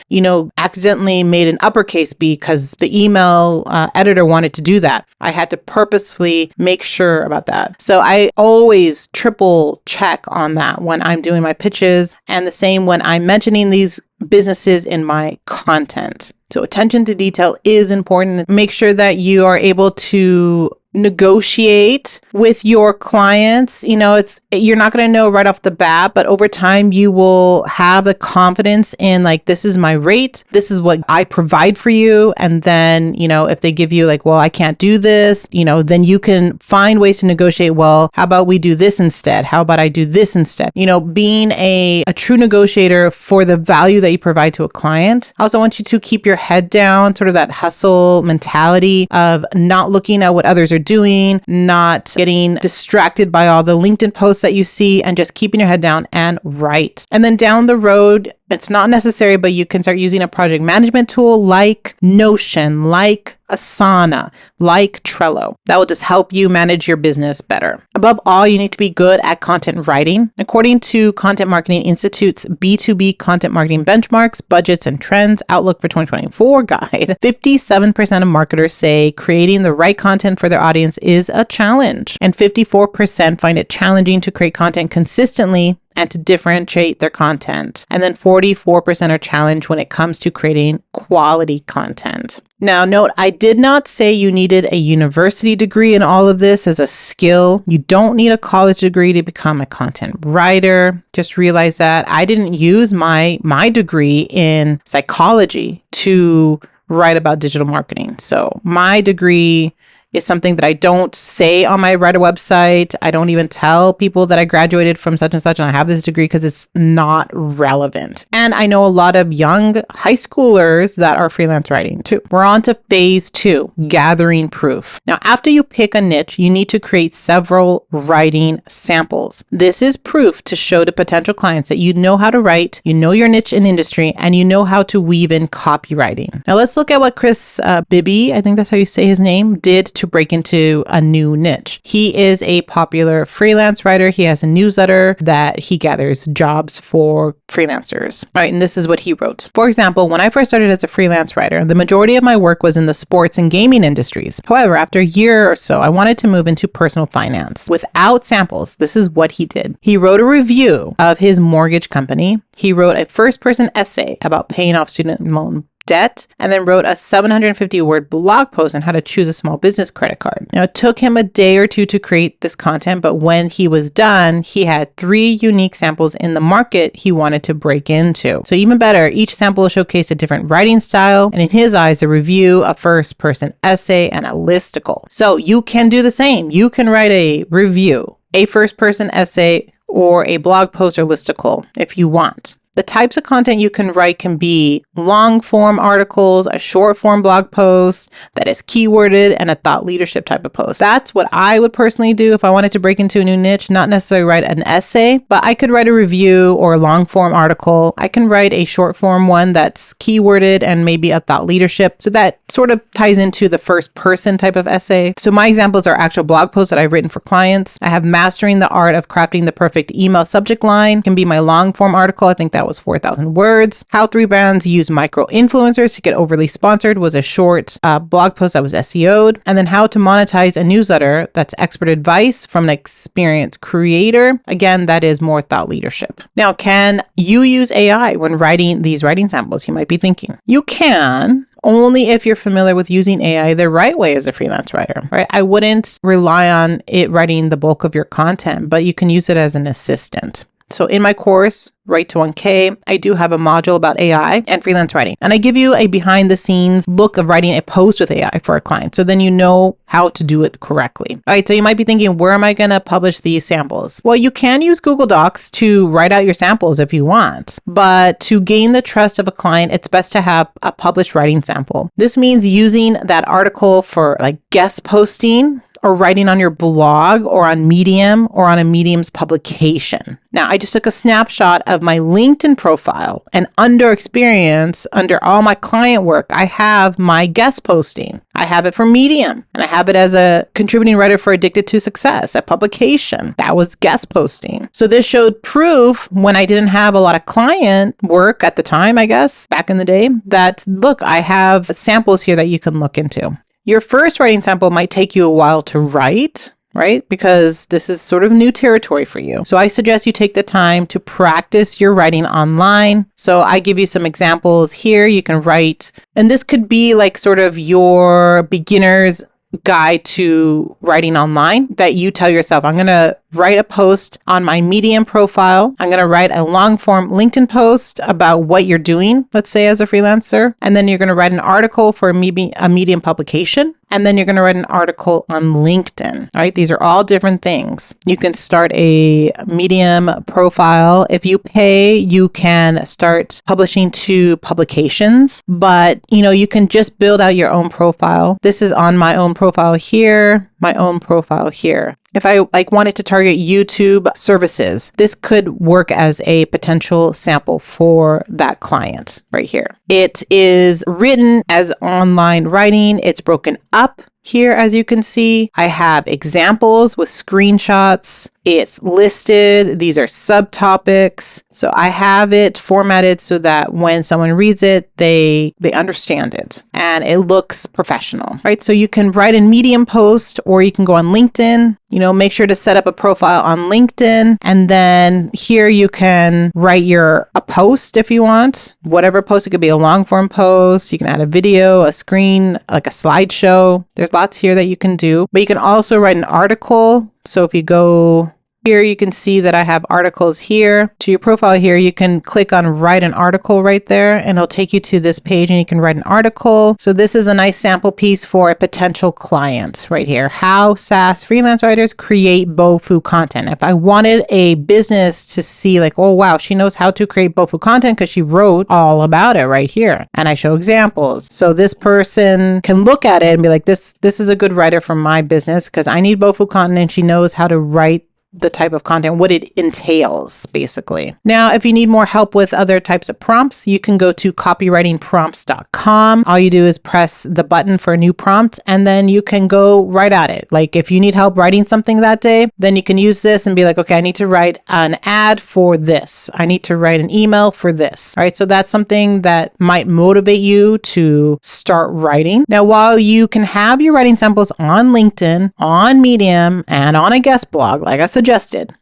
accidentally made an uppercase B because the email editor wanted to do that. I had to purposefully make sure about that. So I always triple check on that when I'm doing my pitches, and the same when I'm mentioning these businesses in my content. So attention to detail is important. Make sure that you are able to negotiate with your clients. You're not going to know right off the bat, but over time you will have the confidence in like, this is my rate. This is what I provide for you. And then, if they give you like, well, I can't do this, then you can find ways to negotiate. Well, how about we do this instead? How about I do this instead? Being a true negotiator for the value that you provide to a client. I also want you to keep your head down, sort of that hustle mentality of not looking at what others are doing, not getting distracted by all the LinkedIn posts that you see, and just keeping your head down and write. And then down the road, it's not necessary, but you can start using a project management tool like Notion, like Asana, like Trello. That will just help you manage your business better. Above all, you need to be good at content writing. According to Content Marketing Institute's B2B Content Marketing Benchmarks, Budgets and Trends Outlook for 2024 guide, 57% of marketers say creating the right content for their audience is a challenge, and 54% find it challenging to create content consistently and to differentiate their content. And then 44% are challenged when it comes to creating quality content. Now, note, I did not say you needed a university degree in all of this as a skill. You don't need a college degree to become a content writer. Just realize that I didn't use my degree in psychology to write about digital marketing. So my degree is something that I don't say on my writer website. I don't even tell people that I graduated from such and such and I have this degree because it's not relevant. And I know a lot of young high schoolers that are freelance writing too. We're on to phase 2, gathering proof. Now, after you pick a niche, you need to create several writing samples. This is proof to show to potential clients that you know how to write, you know your niche and industry, and you know how to weave in copywriting. Now, let's look at what Chris Bibby, I think that's how you say his name, did to break into a new niche. He is a popular freelance writer. He has a newsletter that he gathers jobs for freelancers. All right, and this is what he wrote. For example, when I first started as a freelance writer, the majority of my work was in the sports and gaming industries. However, after a year or so, I wanted to move into personal finance. Without samples, this is what he did. He wrote a review of his mortgage company. He wrote a first-person essay about paying off student loan debt, and then wrote a 750-word blog post on how to choose a small business credit card. Now, it took him a day or two to create this content, but when he was done, he had 3 unique samples in the market he wanted to break into. So even better, each sample showcased a different writing style, and in his eyes, a review, a first-person essay, and a listicle. So you can do the same. You can write a review, a first-person essay, or a blog post or listicle if you want. The types of content you can write can be long form articles, a short form blog post that is keyworded, and a thought leadership type of post. That's what I would personally do if I wanted to break into a new niche, not necessarily write an essay, but I could write a review or a long form article. I can write a short form one that's keyworded and maybe a thought leadership. So that sort of ties into the first person type of essay. So my examples are actual blog posts that I've written for clients. I have Mastering the Art of Crafting the Perfect Email Subject Line, can be my long form article. I think that was 4,000 words. How 3 brands use micro influencers to get overly sponsored was a short blog post that was SEO'd. And then how to monetize a newsletter, that's expert advice from an experienced creator. Again, that is more thought leadership. Now, can you use AI when writing these writing samples? You might be thinking. You can, only if you're familiar with using AI the right way as a freelance writer, right? I wouldn't rely on it writing the bulk of your content, but you can use it as an assistant. So in my course, Write to 1K, I do have a module about AI and freelance writing. And I give you a behind the scenes look of writing a post with AI for a client. So then you know how to do it correctly. All right, so you might be thinking, where am I going to publish these samples? Well, you can use Google Docs to write out your samples if you want. But to gain the trust of a client, it's best to have a published writing sample. This means using that article for like guest posting, or writing on your blog or on Medium or on a Medium's publication. Now, I just took a snapshot of my LinkedIn profile, and under experience, under all my client work, I have my guest posting. I have it for Medium, and I have it as a contributing writer for Addicted to Success, a publication. That was guest posting. So this showed proof when I didn't have a lot of client work at the time, I guess, back in the day, that look, I have samples here that you can look into. Your first writing sample might take you a while to write, right? Because this is sort of new territory for you. So I suggest you take the time to practice your writing online. So I give you some examples here. You can write, and this could be like sort of your beginner's guide to writing online that you tell yourself, I'm going to write a post on my Medium profile. I'm going to write a long form LinkedIn post about what you're doing, let's say as a freelancer. And then you're going to write an article for a Medium publication. And then you're going to write an article on LinkedIn. All right. These are all different things. You can start a Medium profile. If you pay, you can start publishing to publications, but you can just build out your own profile. This is on my own profile here, my own profile here. If I wanted to target YouTube services, this could work as a potential sample for that client right here. It is written as online writing. It's broken up here, as you can see. I have examples with screenshots. It's listed. These are subtopics. So I have it formatted so that when someone reads it, they understand it and it looks professional, right? So you can write a Medium post or you can go on LinkedIn. Make sure to set up a profile on LinkedIn. And then here you can write a post if you want, whatever post. It could be a long form post. You can add a video, a screen, like a slideshow. There's lots here that you can do, but you can also write an article. So if you go here, you can see that I have articles here. To your profile here, you can click on write an article right there, and it'll take you to this page and you can write an article. So this is a nice sample piece for a potential client right here. How SaaS freelance writers create BoFu content. If I wanted a business to see like, oh, wow, she knows how to create BoFu content because she wrote all about it right here. And I show examples. So this person can look at it and be like, this is a good writer for my business because I need BoFu content and she knows how to write the type of content, what it entails, basically. Now, if you need more help with other types of prompts, you can go to copywritingprompts.com. All you do is press the button for a new prompt, and then you can go right at it. Like if you need help writing something that day, then you can use this and be like, okay, I need to write an ad for this. I need to write an email for this. All right. So that's something that might motivate you to start writing. Now, while you can have your writing samples on LinkedIn, on Medium, and on a guest blog, like I suggested,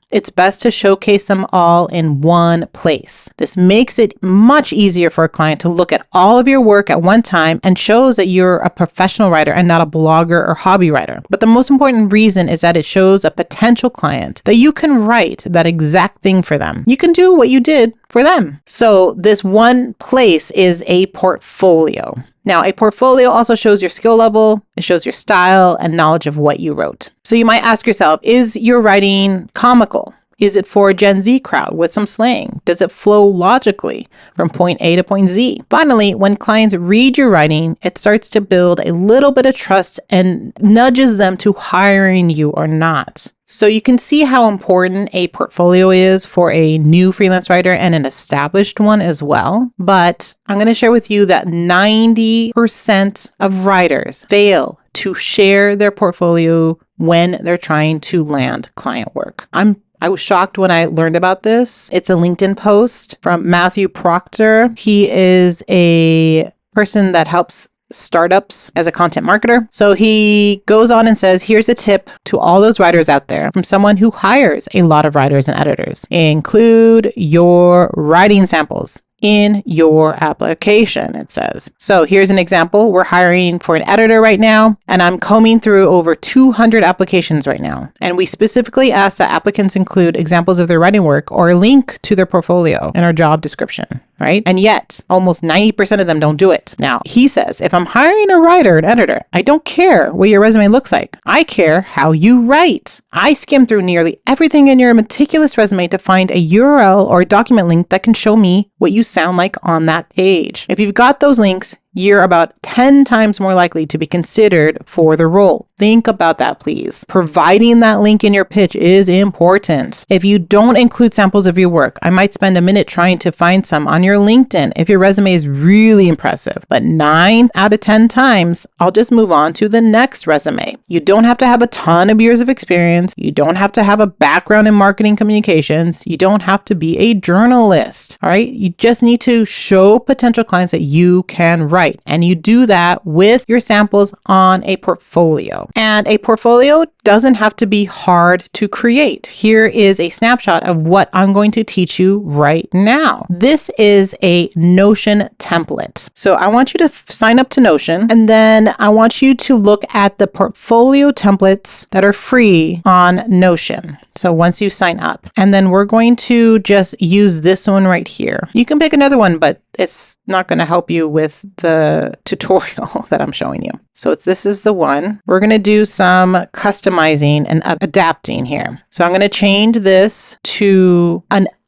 it's best to showcase them all in one place. This makes it much easier for a client to look at all of your work at one time and shows that you're a professional writer and not a blogger or hobby writer. But the most important reason is that it shows a potential client that you can write that exact thing for them. You can do what you did for them. So this one place is a portfolio. Now, a portfolio also shows your skill level, it shows your style and knowledge of what you wrote. So you might ask yourself, is your writing comical? Is it for a Gen Z crowd with some slang? Does it flow logically from point A to point Z? Finally, when clients read your writing, it starts to build a little bit of trust and nudges them to hiring you or not. So you can see how important a portfolio is for a new freelance writer and an established one as well. But I'm going to share with you that 90% of writers fail to share their portfolio when they're trying to land client work. I was shocked when I learned about this. It's a LinkedIn post from Matthew Proctor. He is a person that helps startups as a content marketer. So he goes on and says, here's a tip to all those writers out there from someone who hires a lot of writers and editors. Include your writing samples in your application, it says. So here's an example. We're hiring for an editor right now, and I'm combing through over 200 applications right now. And we specifically ask that applicants include examples of their writing work or a link to their portfolio in our job description, right? And yet almost 90% of them don't do it. Now, he says, if I'm hiring a writer, an editor, I don't care what your resume looks like. I care how you write. I skim through nearly everything in your meticulous resume to find a URL or a document link that can show me what you sound like on that page. If you've got those links, you're about 10 times more likely to be considered for the role. Think about that, please. Providing that link in your pitch is important. If you don't include samples of your work, I might spend a minute trying to find some on your LinkedIn if your resume is really impressive. But 9 out of 10 times, I'll just move on to the next resume. You don't have to have a ton of years of experience. You don't have to have a background in marketing communications. You don't have to be a journalist. All right. You just need to show potential clients that you can write. And you do that with your samples on a portfolio. And a portfolio doesn't have to be hard to create. Here is a snapshot of what I'm going to teach you right now. This is a Notion template. So I want you to sign up to Notion, and then I want you to look at the portfolio templates that are free on Notion. So once you sign up, and then we're going to just use this one right here. You can pick another one, but it's not going to help you with the tutorial that I'm showing you. So this is the one. We're going to do some customizing and adapting here. So I'm going to change this to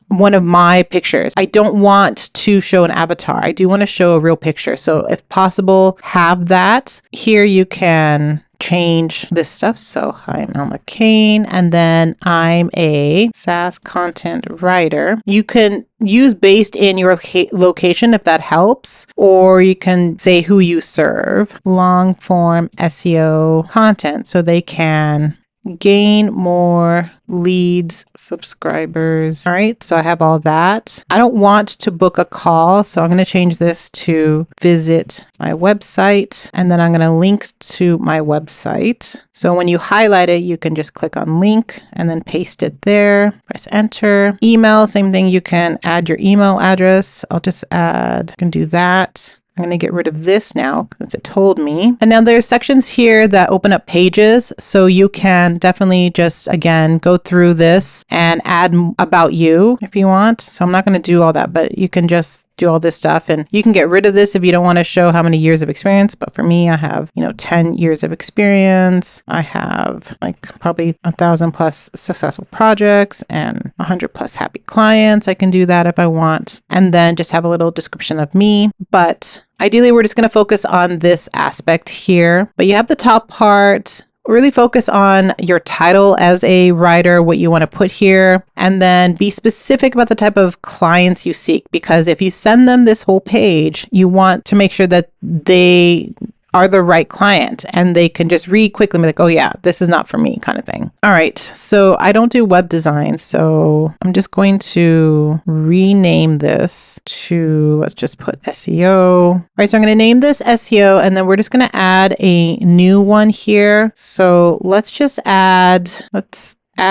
one of my pictures. I don't want to show an avatar. I do want to show a real picture. So if possible, have that. Here you can change this stuff. So hi, I'm Elma Kane, and then I'm a SaaS content writer. You can use based in your location if that helps, or you can say who you serve. Long form SEO content so they can gain more leads, subscribers. All right, so I have all that. I don't want to book a call, so I'm going to change this to visit my website, and then I'm going to link to my website. So when you highlight it, you can just click on link and then paste it there. Press enter. Email, same thing. You can add your email address. I can do that. I'm going to get rid of this now since it told me. And now there's sections here that open up pages. So you can definitely just, again, go through this and add about you if you want. So I'm not going to do all that, but you can just do all this stuff, and you can get rid of this if you don't want to show how many years of experience. But for me, I have, 10 years of experience. I have probably 1,000 plus successful projects and 100 plus happy clients. I can do that if I want. And then just have a little description of me. But ideally, we're just going to focus on this aspect here. But you have the top part. Really focus on your title as a writer, what you want to put here, and then be specific about the type of clients you seek. Because if you send them this whole page, you want to make sure that they are the right client and they can just read quickly and be like, oh yeah, this is not for me kind of thing. All right. So I don't do web design. So I'm just going to rename this to, let's just put SEO. All right. So I'm going to name this SEO, and then we're just going to add a new one here. So let's add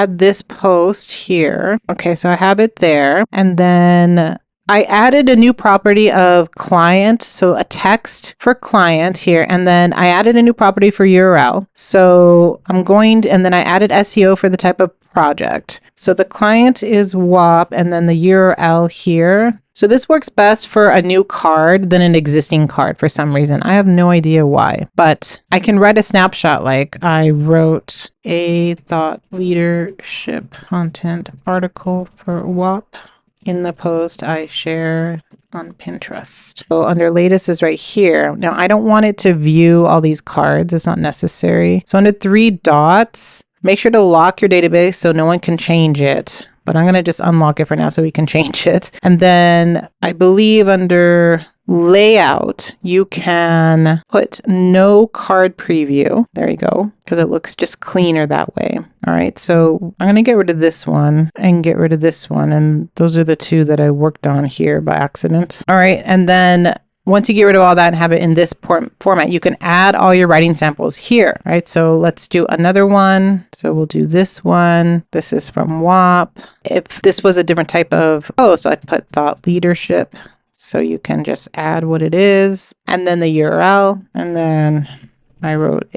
this post here. Okay. So I have it there. And then I added a new property of client, so a text for client here, and then I added a new property for URL. So and then I added SEO for the type of project. So the client is WAP, and then the URL here. So this works best for a new card than an existing card for some reason. I have no idea why, but I can write a snapshot like I wrote a thought leadership content article for WAP. In the post I share on Pinterest. So under latest is right here. Now I don't want it to view all these cards. It's not necessary. So under 3 dots, make sure to lock your database so no one can change it. But I'm going to just unlock it for now so we can change it. And then I believe under layout, you can put no card preview. There you go. Because it looks just cleaner that way. All right. So I'm going to get rid of this one and get rid of this one. And those are the 2 that I worked on here by accident. All right. And then once you get rid of all that and have it in this format, you can add all your writing samples here, right? So let's do another one. So we'll do this one. This is from WAP. If this was a different type of post, I'd put thought leadership. So you can just add what it is and then the URL. And then I wrote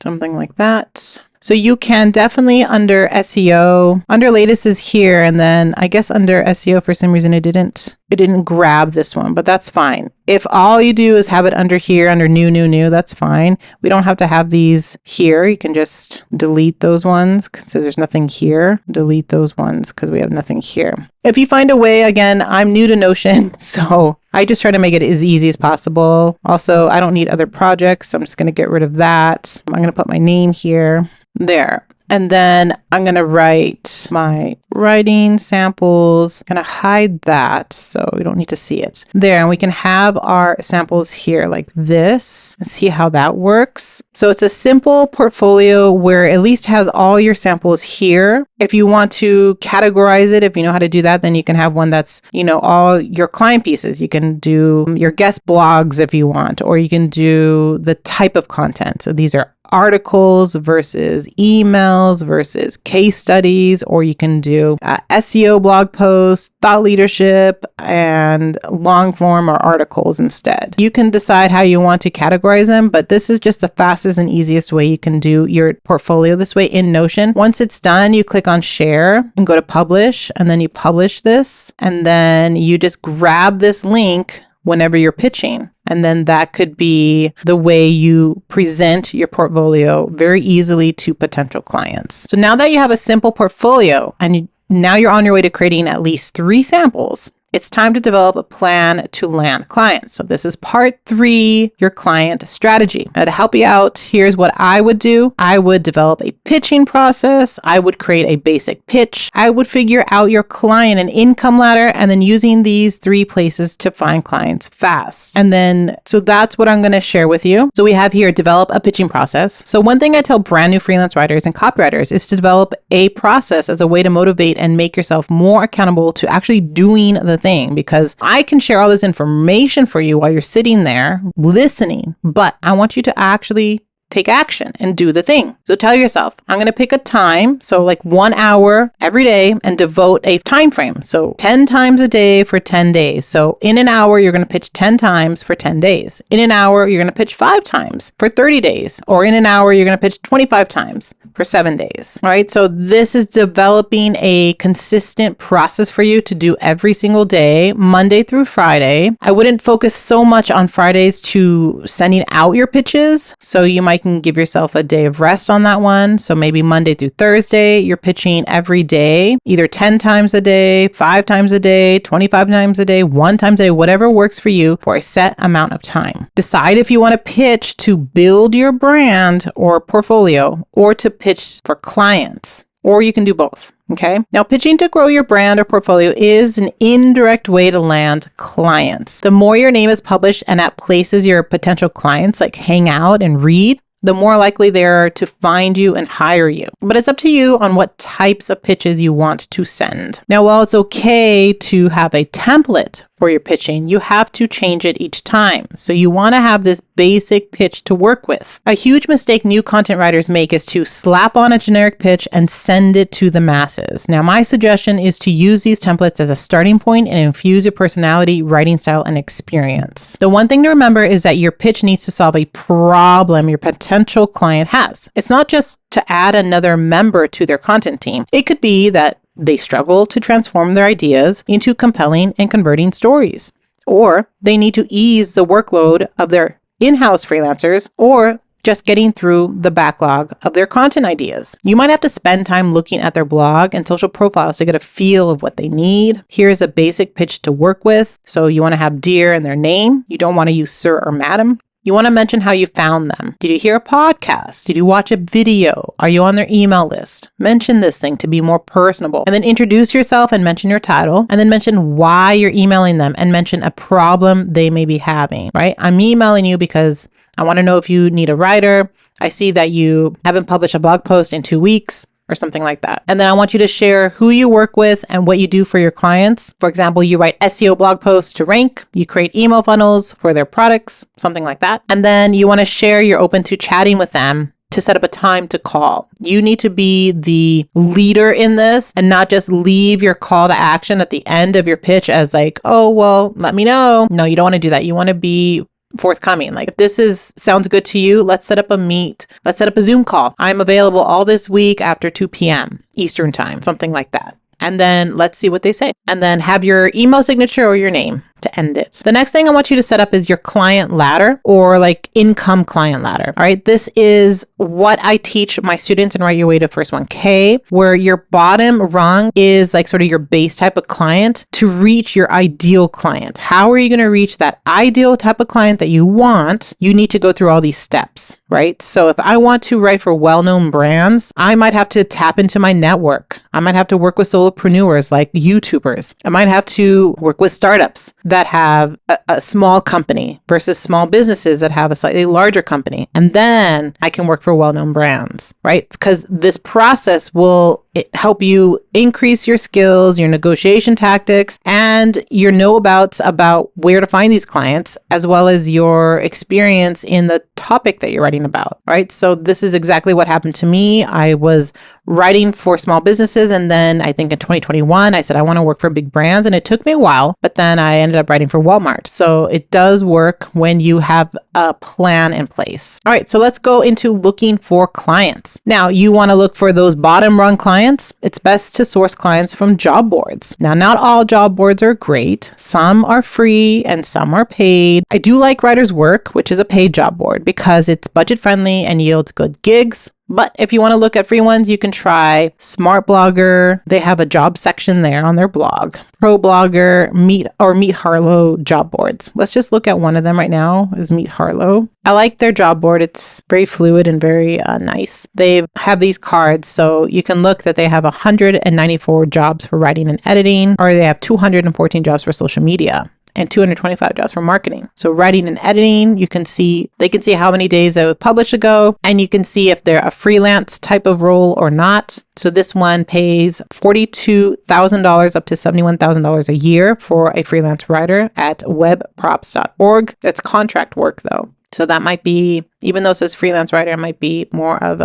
something like that. So you can definitely under SEO, under latest is here. And then I guess under SEO, for some reason, it didn't grab this one, but that's fine. If all you do is have it under here, under new, that's fine. We don't have to have these here. You can just delete those ones because there's nothing here. Delete those ones because we have nothing here. If you find a way, again, I'm new to Notion, so I just try to make it as easy as possible. Also, I don't need other projects, so I'm just going to get rid of that. I'm going to put my name here. There. And then I'm going to write my writing samples, going to hide that so we don't need to see it. There, and we can have our samples here like this and see how that works. So it's a simple portfolio where it at least has all your samples here. If you want to categorize it, if you know how to do that, then you can have one that's, all your client pieces. You can do your guest blogs if you want, or you can do the type of content. So these are articles versus emails versus case studies, or you can do SEO blog posts, thought leadership, and long form or articles instead. You can decide how you want to categorize them, but this is just the fastest and easiest way you can do your portfolio this way in Notion. Once it's done, you click on share and go to publish, and then you publish this, and then you just grab this link whenever you're pitching. And then that could be the way you present your portfolio very easily to potential clients. So now that you have a simple portfolio and now you're on your way to creating at least 3 samples, it's time to develop a plan to land clients. So this is part 3, your client strategy. Now to help you out, here's what I would do. I would develop a pitching process. I would create a basic pitch. I would figure out your client and income ladder, and then using these 3 places to find clients fast. And then, so that's what I'm going to share with you. So we have here, develop a pitching process. So one thing I tell brand new freelance writers and copywriters is to develop a process as a way to motivate and make yourself more accountable to actually doing the thing, because I can share all this information for you while you're sitting there listening, but I want you to actually take action and do the thing. So tell yourself, I'm going to pick a time, so like 1 hour every day, and devote a time frame. So 10 times a day for 10 days. So in an hour, you're going to pitch 10 times for 10 days. In an hour, you're going to pitch 5 times for 30 days. Or in an hour, you're going to pitch 25 times for 7 days. All right. So this is developing a consistent process for you to do every single day, Monday through Friday. I wouldn't focus so much on Fridays to sending out your pitches. So you might can give yourself a day of rest on that one. So maybe Monday through Thursday, you're pitching every day, either 10 times a day, 5 times a day, 25 times a day, 1 time a day, whatever works for you for a set amount of time. Decide if you want to pitch to build your brand or portfolio, or to pitch for clients, or you can do both. Okay. Now, pitching to grow your brand or portfolio is an indirect way to land clients. The more your name is published and at places your potential clients like hang out and read, the more likely they are to find you and hire you. But it's up to you on what types of pitches you want to send. Now, while it's okay to have a template for your pitching, you have to change it each time. So you want to have this basic pitch to work with. A huge mistake new content writers make is to slap on a generic pitch and send it to the masses. Now, my suggestion is to use these templates as a starting point and infuse your personality, writing style, and experience. The one thing to remember is that your pitch needs to solve a problem your potential client has. It's not just to add another member to their content team. It could be that they struggle to transform their ideas into compelling and converting stories, or they need to ease the workload of their in-house freelancers, or just getting through the backlog of their content ideas. You might have to spend time looking at their blog and social profiles to get a feel of what they need. Here's a basic pitch to work with. So you want to have dear in their name. You don't want to use sir or madam. You want to mention how you found them. Did you hear a podcast? Did you watch a video? Are you on their email list? Mention this thing to be more personable. And then introduce yourself and mention your title. And then mention why you're emailing them and mention a problem they may be having, right? I'm emailing you because I want to know if you need a writer. I see that you haven't published a blog post in 2 weeks, or something like that. And then I want you to share who you work with and what you do for your clients. For example, you write SEO blog posts to rank, you create email funnels for their products, something like that. And then you want to share you're open to chatting with them to set up a time to call. You need to be the leader in this and not just leave your call to action at the end of your pitch as like, oh, well, let me know. No, you don't want to do that. You want to be forthcoming. Like, if this sounds good to you, let's set up a meet. Let's set up a Zoom call. I'm available all this week after 2 p.m. Eastern time, something like that. And then let's see what they say. And then have your email signature or your name to end it. The next thing I want you to set up is your client ladder, or like income client ladder. All right. This is what I teach my students in Write Your Way to First 1K, where your bottom rung is like sort of your base type of client to reach your ideal client. How are you going to reach that ideal type of client that you want? You need to go through all these steps, right? So if I want to write for well-known brands, I might have to tap into my network. I might have to work with solopreneurs like YouTubers. I might have to work with startups that have a small company versus small businesses that have a slightly larger company. And then I can work for well-known brands, right? Because this process will help you increase your skills, your negotiation tactics, and your know-abouts about where to find these clients, as well as your experience in the topic that you're writing about, right? So this is exactly what happened to me. I was writing for small businesses, and then I think in 2021, I said, I want to work for big brands, and it took me a while, but then I ended up writing for Walmart. So it does work when you have a plan in place. All right, so let's go into looking for clients. Now, you want to look for those bottom rung clients. It's best to source clients from job boards. Now, not all job boards are great. Some are free and some are paid. I do like Writer's Work, which is a paid job board, because it's budget friendly and yields good gigs. But if you want to look at free ones, you can try Smart Blogger. They have a job section there on their blog. Pro Blogger, Meet Harlow job boards. Let's just look at one of them right now, is Meet Harlow. I like their job board. It's very fluid and very nice. They have these cards, so you can look that they have 194 jobs for writing and editing, or they have 214 jobs for social media, and 225 jobs for marketing. So writing and editing, they can see how many days it was published ago, and you can see if they're a freelance type of role or not. So this one pays $42,000 up to $71,000 a year for a freelance writer at webprops.org. That's contract work though. So that might be, even though it says freelance writer, it might be more of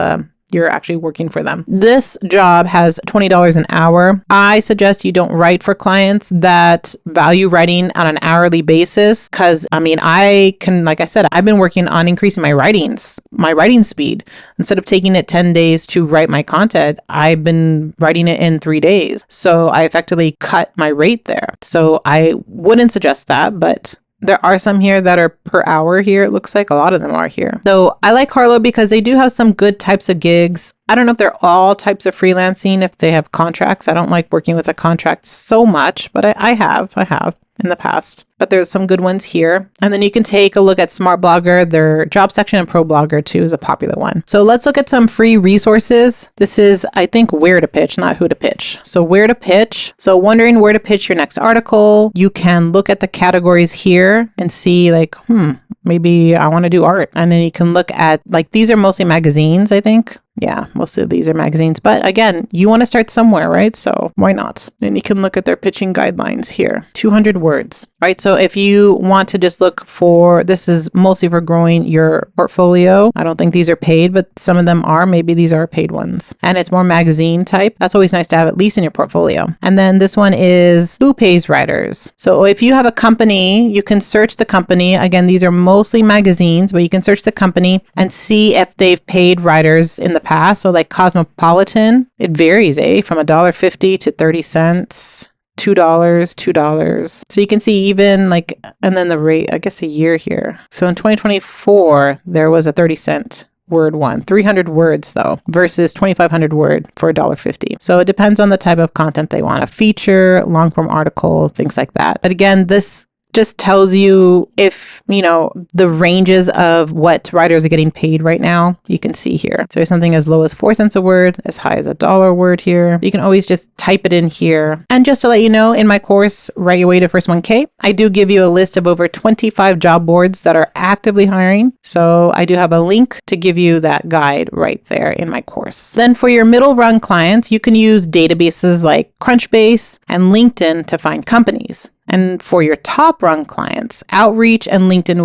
you're actually working for them. This job has $20 an hour. I suggest you don't write for clients that value writing on an hourly basis, because like I said, I've been working on increasing my writing speed. Instead of taking it 10 days to write my content, I've been writing it in 3 days. So I effectively cut my rate there. So I wouldn't suggest that, but there are some here that are per hour here. It looks like a lot of them are here. So I like Harlow because they do have some good types of gigs. I don't know if they're all types of freelancing, if they have contracts. I don't like working with a contract so much, but I have in the past. But there's some good ones here. And then you can take a look at Smart Blogger. Their job section, and Pro Blogger too is a popular one. So let's look at some free resources. This is, I think, where to pitch, not who to pitch. So where to pitch. So wondering where to pitch your next article. You can look at the categories here and see like, maybe I want to do art. And then you can look at, like, these are mostly magazines, I think. Yeah, most of these are magazines. But again, you want to start somewhere, right? So why not? And you can look at their pitching guidelines here. 200 words, right? So if you want to just look for, this is mostly for growing your portfolio. I don't think these are paid, but some of them are. Maybe these are paid ones. And it's more magazine type. That's always nice to have at least in your portfolio. And then this one is who pays writers. So if you have a company, you can search the company. Again, these are mostly magazines, but you can search the company and see if they've paid writers in the past. So like Cosmopolitan, it varies, from $1.50 to 30 cents, $2. So you can see even like, and then the rate, I guess a year here. So in 2024, there was a 30-cent word one, 300 words though, versus 2,500 word for $1.50. So it depends on the type of content they want, a feature, long form article, things like that. But again, this just tells you if, the ranges of what writers are getting paid right now. You can see here. So there's something as low as 4 cents a word, as high as $1 a word here. You can always just type it in here. And just to let you know, in my course, Write Your Way to First 1K, I do give you a list of over 25 job boards that are actively hiring. So I do have a link to give you that guide right there in my course. Then for your middle rung clients, you can use databases like Crunchbase and LinkedIn to find companies. And for your top rung clients, Outreach and LinkedIn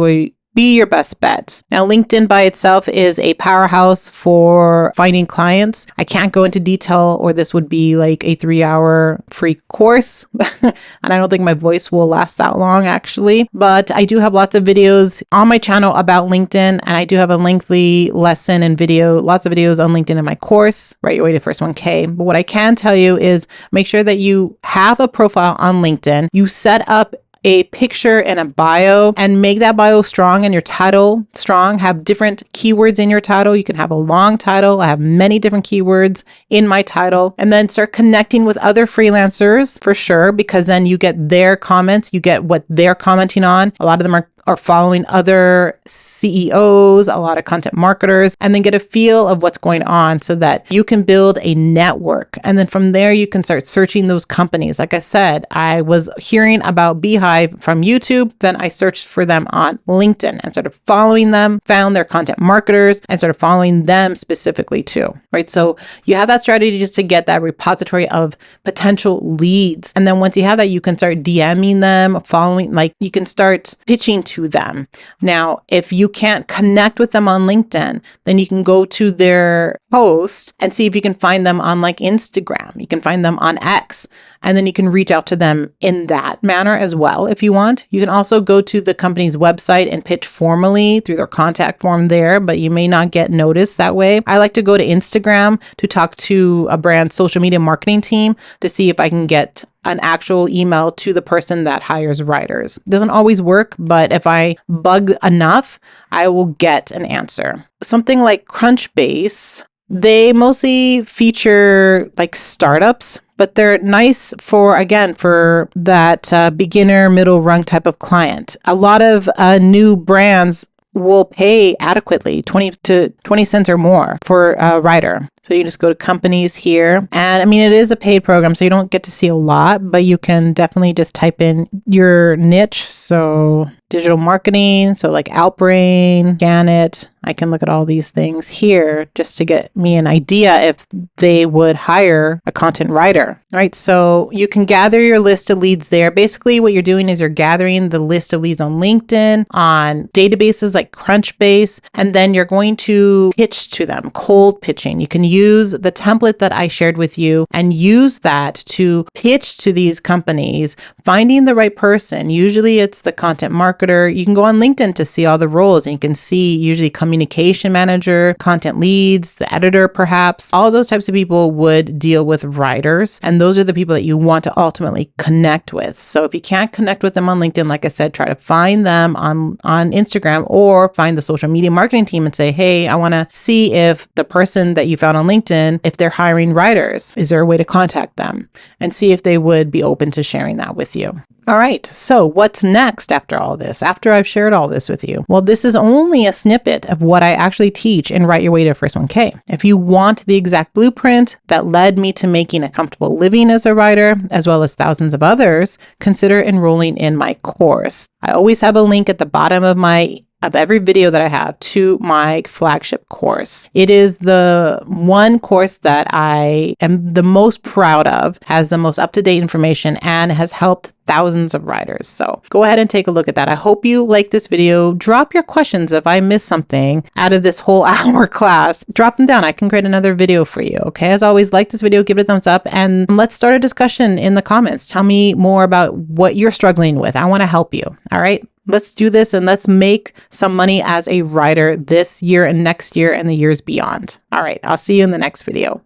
be your best bet. Now, LinkedIn by itself is a powerhouse for finding clients. I can't go into detail, or this would be like a 3-hour free course. And I don't think my voice will last that long, actually. But I do have lots of videos on my channel about LinkedIn, and I do have a lengthy lesson and lots of videos on LinkedIn in my course, Write Your Way to First 1K. But what I can tell you is make sure that you have a profile on LinkedIn. You set up a picture and a bio, and make that bio strong and your title strong. Have different keywords in your title. You can have a long title. I have many different keywords in my title, and then start connecting with other freelancers for sure, because then you get their comments, you get what they're commenting on. A lot of them are following other CEOs, a lot of content marketers, and then get a feel of what's going on so that you can build a network. And then from there, you can start searching those companies. Like I said, I was hearing about Beehive from YouTube. Then I searched for them on LinkedIn and started following them, found their content marketers, and started following them specifically too, right? So you have that strategy just to get that repository of potential leads. And then once you have that, you can start DMing them, you can start pitching to them. Now, if you can't connect with them on LinkedIn, then you can go to their post and see if you can find them on like Instagram. You can find them on X, and then you can reach out to them in that manner as well if you want. You can also go to the company's website and pitch formally through their contact form there, but you may not get noticed that way. I like to go to Instagram to talk to a brand's social media marketing team to see if I can get an actual email to the person that hires writers. Doesn't always work, but if I bug enough, I will get an answer. Something like Crunchbase, they mostly feature like startups, but they're nice for that beginner, middle rung type of client. A lot of new brands will pay adequately 20 cents or more for a writer. So you just go to companies here. And I mean, it is a paid program, so you don't get to see a lot, but you can definitely just type in your niche. So digital marketing, so like Outbrain, Gannett. I can look at all these things here just to get me an idea if they would hire a content writer. All right, so you can gather your list of leads there. Basically, what you're doing is you're gathering the list of leads on LinkedIn, on databases like Crunchbase, and then you're going to pitch to them, cold pitching. You can use the template that I shared with you and use that to pitch to these companies, finding the right person. Usually it's the content marketer. You can go on LinkedIn to see all the roles, and you can see usually communication manager, content leads, the editor perhaps. All of those types of people would deal with writers, and those are the people that you want to ultimately connect with. So if you can't connect with them on LinkedIn, like I said, try to find them on Instagram, or find the social media marketing team and say, hey, I want to see if the person that you found on LinkedIn, if they're hiring writers, is there a way to contact them, and see if they would be open to sharing that with you. All right, so what's next after all this, after I've shared all this with you? Well, this is only a snippet of what I actually teach in Write Your Way to First 1K. If you want the exact blueprint that led me to making a comfortable living as a writer, as well as thousands of others, consider enrolling in my course. I always have a link at the bottom of every video that I have to my flagship course. It is the one course that I am the most proud of, has the most up-to-date information, and has helped thousands of writers. So go ahead and take a look at that. I hope you like this video. Drop your questions if I missed something out of this whole hour class. Drop them down. I can create another video for you. Okay. As always, like this video, give it a thumbs up, and let's start a discussion in the comments. Tell me more about what you're struggling with. I want to help you. All right. Let's do this, and let's make some money as a writer this year and next year and the years beyond. All right. I'll see you in the next video.